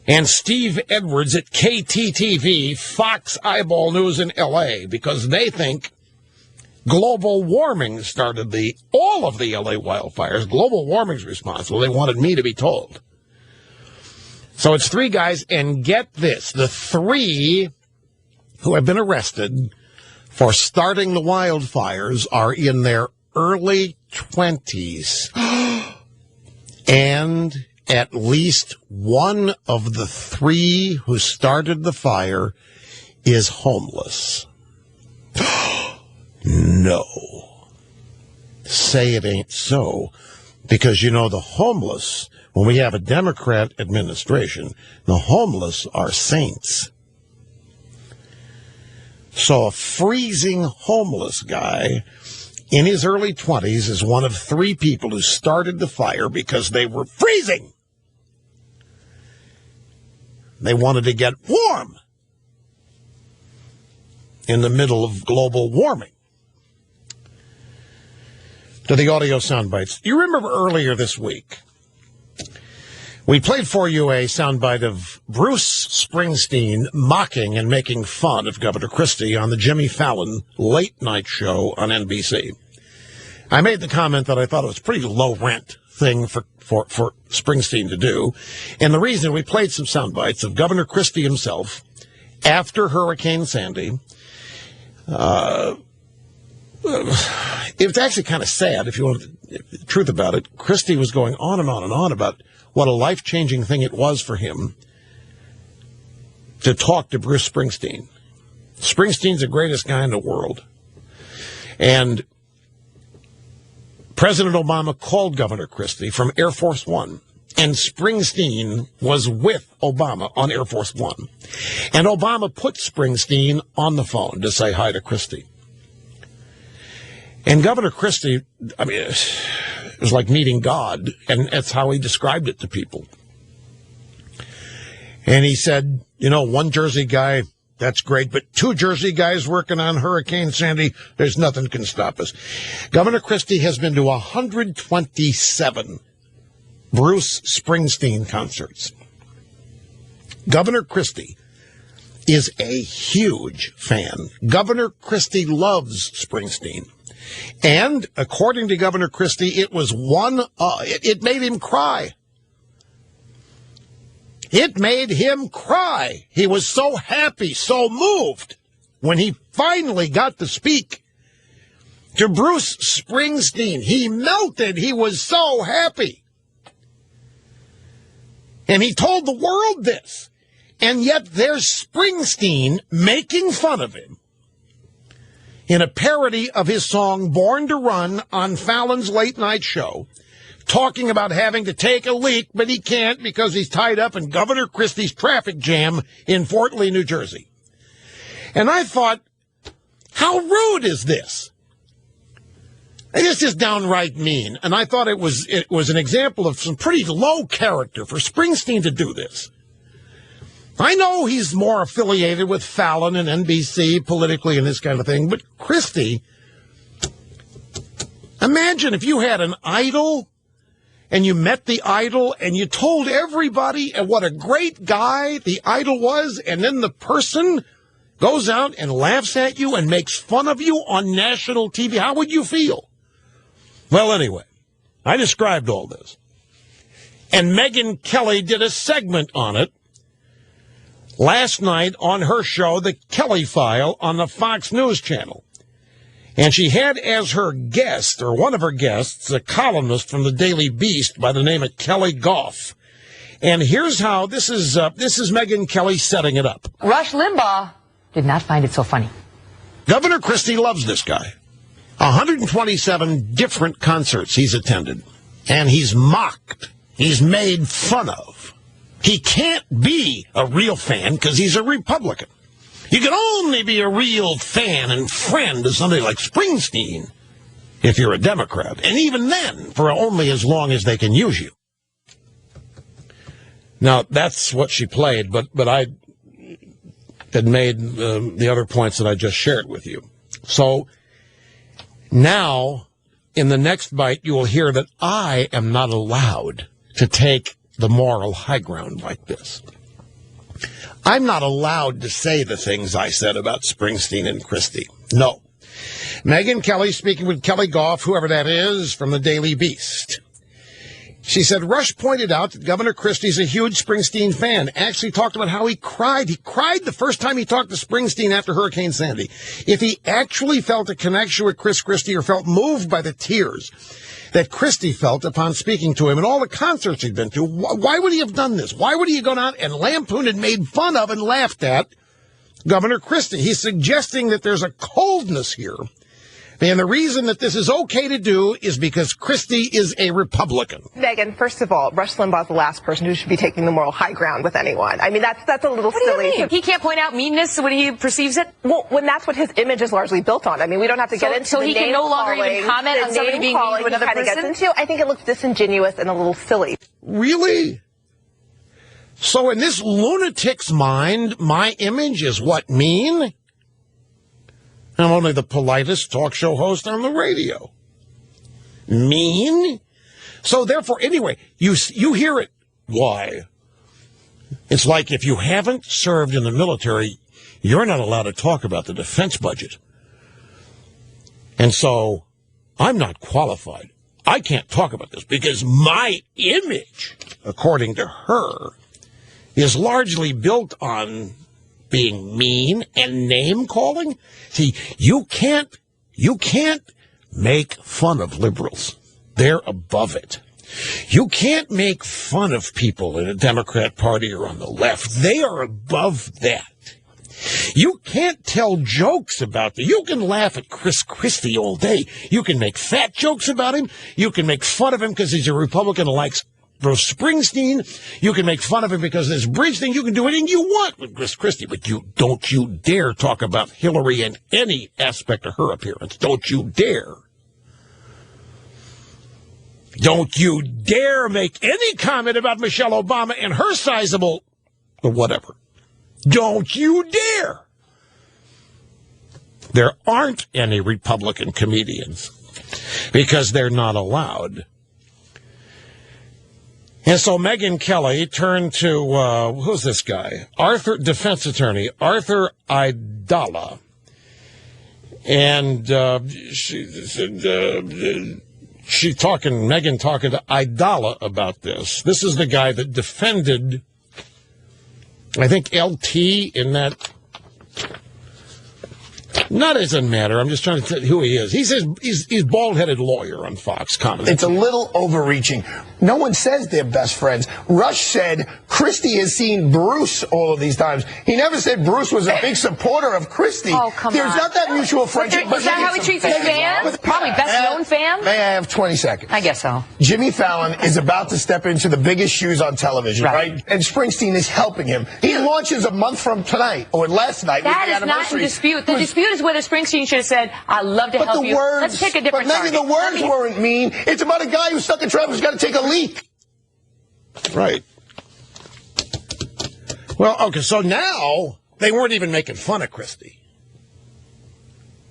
and Steve Edwards at KTTV, Fox Eyeball News in L.A., because they think global warming started all of the L.A. wildfires. Global warming's responsible. They wanted me to be told. So it's three guys, and get this, the three who have been arrested for starting the wildfires are in their early 20s. And at least one of the three who started the fire is homeless. No. Say it ain't so. Because, you know, the homeless, when we have a Democrat administration, the homeless are saints. So a freezing homeless guy in his early 20s is one of three people who started the fire because they were freezing. They wanted to get warm in the middle of global warming. To the audio sound bites. You remember earlier this week, We played for you a soundbite of Bruce Springsteen mocking and making fun of Governor Christie on the Jimmy Fallon late night show on NBC. I made the comment that I thought it was a pretty low rent thing for Springsteen to do. And the reason we played some soundbites of Governor Christie himself after Hurricane Sandy. It's actually kind of sad if you want the truth about it. Christie was going on and on and on about what a life-changing thing it was for him to talk to Bruce Springsteen. Springsteen's the greatest guy in the world. And President Obama called Governor Christie from Air Force One, and Springsteen was with Obama on Air Force One. And Obama put Springsteen on the phone to say hi to Christie. And Governor Christie, I mean, it was like meeting God, and that's how he described it to people. And he said, you know, one Jersey guy, that's great, but two Jersey guys working on Hurricane Sandy, there's nothing can stop us. Governor Christie has been to 127 Bruce Springsteen concerts. Governor Christie is a huge fan. Governor Christie loves Springsteen. And according to Governor Christie, it was it made him cry. It made him cry. He was so happy, so moved when he finally got to speak to Bruce Springsteen. He melted. He was so happy. And he told the world this. And yet there's Springsteen making fun of him in a parody of his song Born to Run on Fallon's late night show, talking about having to take a leak, but he can't because he's tied up in Governor Christie's traffic jam in Fort Lee, New Jersey. And I thought, how rude is this? This is downright mean. And I thought it was an example of some pretty low character for Springsteen to do this. I know he's more affiliated with Fallon and NBC politically and this kind of thing, but Christie, imagine if you had an idol and you met the idol and you told everybody what a great guy the idol was, and then the person goes out and laughs at you and makes fun of you on national TV. How would you feel? Well, anyway, I described all this. And Megyn Kelly did a segment on it last night on her show, The Kelly File, on the Fox News channel. And she had as her guest, or one of her guests, a columnist from the Daily Beast by the name of Kelly Goff. And here's how, this is Megyn Kelly setting it up. Rush Limbaugh did not find it so funny. Governor Christie loves this guy. 127 different concerts he's attended. And he's mocked. He's made fun of. He can't be a real fan because he's a Republican. You can only be a real fan and friend of somebody like Springsteen if you're a Democrat. And even then, for only as long as they can use you. Now, that's what she played, but I had made the other points that I just shared with you. So now, in the next bite, you will hear that I am not allowed to take the moral high ground like this. I'm not allowed to say the things I said about Springsteen and Christie. No. Megyn Kelly speaking with Kelly Goff, whoever that is, from the Daily Beast. She said, Rush pointed out that Governor Christie's a huge Springsteen fan. Actually talked about how he cried. He cried the first time he talked to Springsteen after Hurricane Sandy. If he actually felt a connection with Chris Christie or felt moved by the tears that Christie felt upon speaking to him and all the concerts he'd been to, why would he have done this? Why would he have gone out and lampooned and made fun of and laughed at Governor Christie? He's suggesting that there's a coldness here. And the reason that this is okay to do is because Christie is a Republican. Megyn, first of all, Rush Limbaugh's the last person who should be taking the moral high ground with anyone. I mean, that's a little silly. What do you mean? He can't point out meanness when he perceives it? Well, when that's what his image is largely built on. I mean, we don't have to get into so the he can no longer even comment on somebody being mean to another person? I think it looks disingenuous and a little silly. Really? So in this lunatic's mind, my image is what, mean? I'm only the politest talk show host on the radio. Mean? So therefore, anyway, you hear it why. It's like if you haven't served in the military, you're not allowed to talk about the defense budget. And so I'm not qualified. I can't talk about this because my image, according to her, is largely built on being mean and name-calling. See, you can't make fun of liberals. They're above it. You can't make fun of people in a Democrat Party or on the left. They are above that. You can't tell jokes about them. You can laugh at Chris Christie all day. You can make fat jokes about him. You can make fun of him because he's a Republican who likes Bruce Springsteen. You can make fun of him because there's bridge thing. You can do anything you want with Chris Christie, but don't you dare talk about Hillary and any aspect of her appearance. Don't you dare. Don't you dare make any comment about Michelle Obama and her sizable or whatever. Don't you dare. There aren't any Republican comedians because they're not allowed. And so Megyn Kelly turned to, who's this guy? Defense attorney Arthur Aidala. And Megyn talking to Aidala about this. This is the guy that defended, I think, LT in that. Not doesn't matter. I'm just trying to tell you who he is. He's bald-headed lawyer on Fox Comedy. It's a little overreaching. No one says they're best friends. Rush said Christie has seen Bruce all of these times. He never said Bruce was a big supporter of Christie. Oh, come There's on. not that mutual friendship. Is that how he treats his fans? Probably best-known fan? May I have 20 seconds? I guess so. Jimmy Fallon is about to step into the biggest shoes on television, right? And Springsteen is helping him. He launches a month from tonight, or last night. That is not in dispute. The dispute is whether Springsteen should have said, I'd love to help you. Let's pick a different target. But the words weren't mean. It's about a guy who's stuck in traffic who's got to take a leak. Right. Well, okay, so now they weren't even making fun of Christie.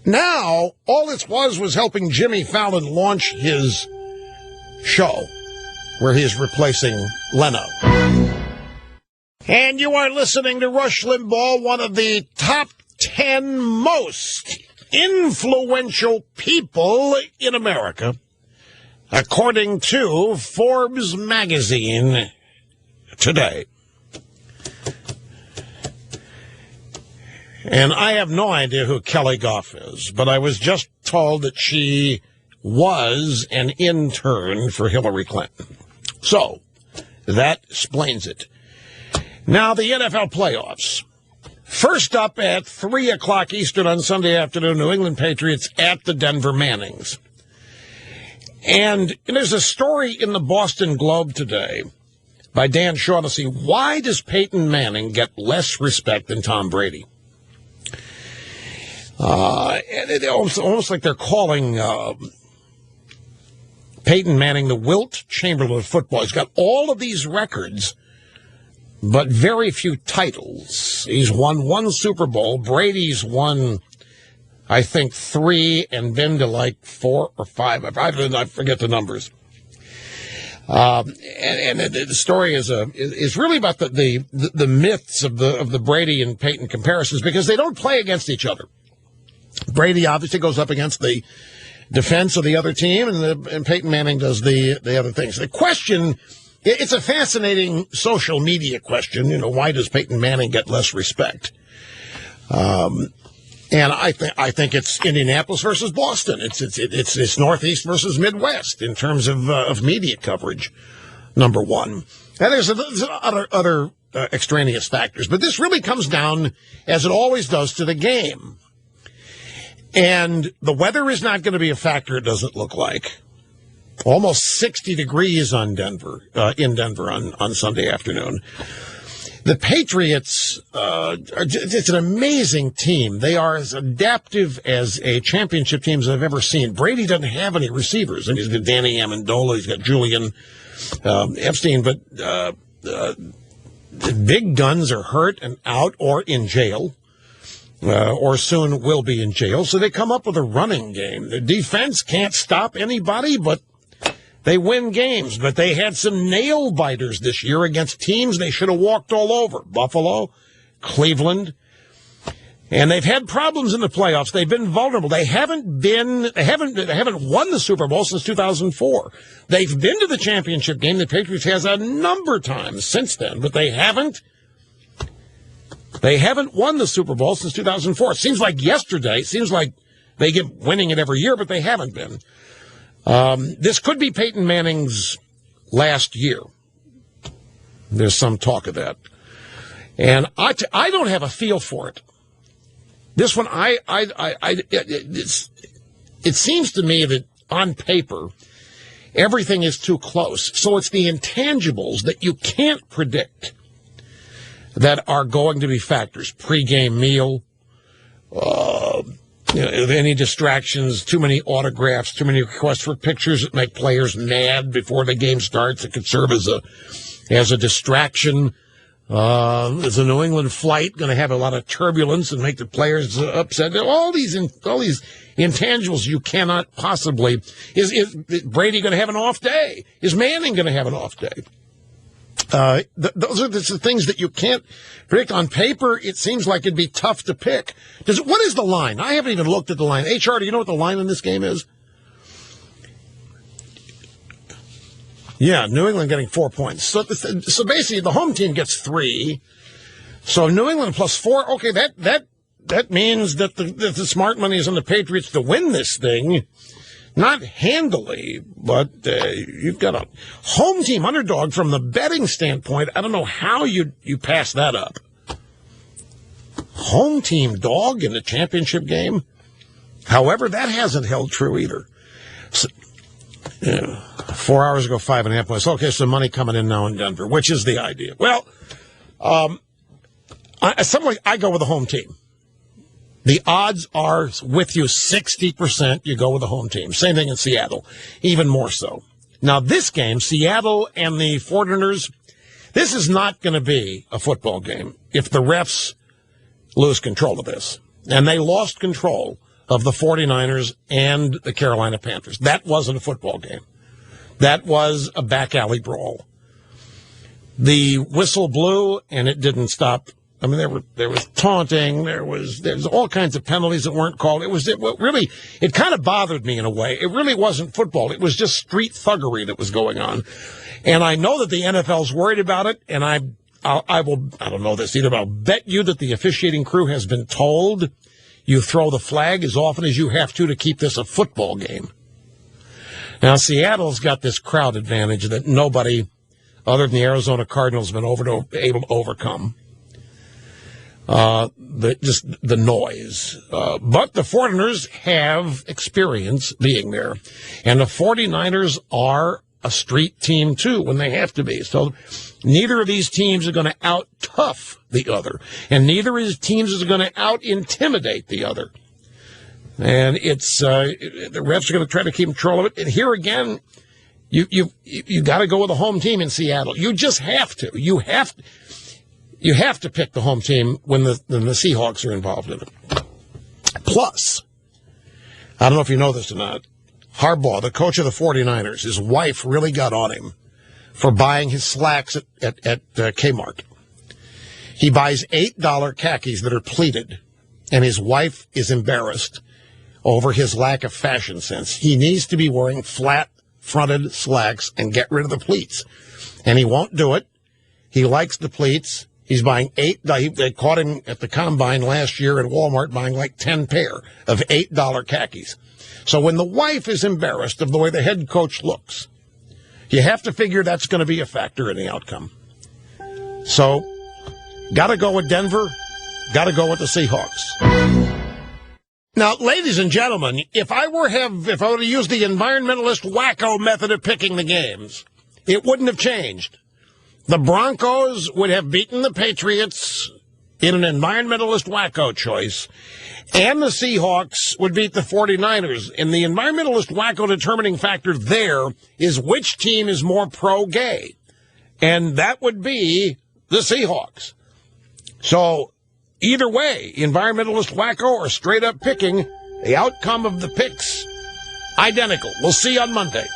Now, all this was helping Jimmy Fallon launch his show, where he is replacing Leno. And you are listening to Rush Limbaugh, one of the top 10 most influential people in America, according to Forbes magazine today. And I have no idea who Kelly Goff is, but I was just told that she was an intern for Hillary Clinton. So, that explains it. Now, the NFL playoffs. First up at 3 o'clock Eastern on Sunday afternoon, New England Patriots at the Denver Mannings. And there's a story in the Boston Globe today by Dan Shaughnessy. Why does Peyton Manning get less respect than Tom Brady? And it almost like they're calling Peyton Manning the Wilt Chamberlain of football. He's got all of these records, but very few titles. He's won 1 Super Bowl. Brady's won, I think, 3 and been to like 4 or 5. I forget the numbers. And the story is really about the myths of the Brady and Peyton comparisons, because they don't play against each other. Brady obviously goes up against the defense of the other team, and Peyton Manning does the other things. The question. It's a fascinating social media question. Why does Peyton Manning get less respect? And I think it's Indianapolis versus Boston. It's Northeast versus Midwest in terms of media coverage. Number one, and there's other extraneous factors, but this really comes down, as it always does, to the game. And the weather is not going to be a factor. It doesn't look like. Almost 60 degrees in Denver on Sunday afternoon. The Patriots, it's an amazing team. They are as adaptive as a championship team as I've ever seen. Brady doesn't have any receivers. And he's got Danny Amendola, he's got Julian Epstein, but the big guns are hurt and out or in jail. Or soon will be in jail. So they come up with a running game. The defense can't stop anybody, but They win games, but they had some nail biters this year against teams they should have walked all over. Buffalo, Cleveland. And they've had problems in the playoffs. They've been vulnerable. They haven't won the Super Bowl since 2004. They've been to the championship game. The Patriots has a number of times since then, but they haven't won the Super Bowl since 2004. It seems like yesterday. It seems like they get winning it every year, but they haven't been. This could be Peyton Manning's last year. There's some talk of that. And I don't have a feel for it. This one, it seems to me that on paper, everything is too close. So it's the intangibles that you can't predict that are going to be factors. Pre-game meal, any distractions, too many autographs, too many requests for pictures that make players mad before the game starts. It could serve as a distraction. Is a New England flight going to have a lot of turbulence and make the players upset? All these intangibles you cannot possibly. Is Brady going to have an off day? Is Manning going to have an off day? Those are the things that you can't predict. On paper, it seems like it'd be tough to pick. What is the line? I haven't even looked at the line. HR, do you know what the line in this game is? Yeah, New England getting 4 points. So basically, the home team gets 3. So New England plus 4. Okay, that means that the smart money is on the Patriots to win this thing. Not handily, but you've got a home team underdog from the betting standpoint. I don't know how you pass that up. Home team dog in the championship game. However, that hasn't held true either. So, 4 hours ago, 5.5 points. Okay, so money coming in now in Denver, which is the idea. Well, I go with the home team. The odds are with you 60%. You go with the home team. Same thing in Seattle, even more so. Now, this game, Seattle and the 49ers, this is not going to be a football game if the refs lose control of this. And they lost control of the 49ers and the Carolina Panthers. That wasn't a football game. That was a back alley brawl. The whistle blew, and it didn't stop. I mean, there was taunting. There's all kinds of penalties that weren't called. It kind of bothered me in a way. It really wasn't football. It was just street thuggery that was going on. And I know that the NFL's worried about it, and I don't know this either, but I'll bet you that the officiating crew has been told you throw the flag as often as you have to keep this a football game. Now, Seattle's got this crowd advantage that nobody other than the Arizona Cardinals have been able to overcome. The noise. But the 49ers have experience being there. And the 49ers are a street team, too, when they have to be. So neither of these teams are going to out-tough the other. And neither of these teams are going to out-intimidate the other. And it's the refs are going to try to keep control of it. And here again, you got to go with the home team in Seattle. You just have to. You have to pick the home team when the Seahawks are involved in it. Plus, I don't know if you know this or not, Harbaugh, the coach of the 49ers, his wife really got on him for buying his slacks at Kmart. He buys $8 khakis that are pleated, and his wife is embarrassed over his lack of fashion sense. He needs to be wearing flat-fronted slacks and get rid of the pleats. And he won't do it. He likes the pleats. He's buying they caught him at the combine last year at Walmart buying like 10 pair of $8 khakis. So when the wife is embarrassed of the way the head coach looks, you have to figure that's going to be a factor in the outcome. So, got to go with Denver, got to go with the Seahawks. Now, ladies and gentlemen, if I were to use the environmentalist wacko method of picking the games, it wouldn't have changed. The Broncos would have beaten the Patriots in an environmentalist wacko choice, and the Seahawks would beat the 49ers. And the environmentalist wacko determining factor there is which team is more pro-gay. And that would be the Seahawks. So, either way, environmentalist wacko or straight up picking, the outcome of the picks, identical. We'll see you on Monday.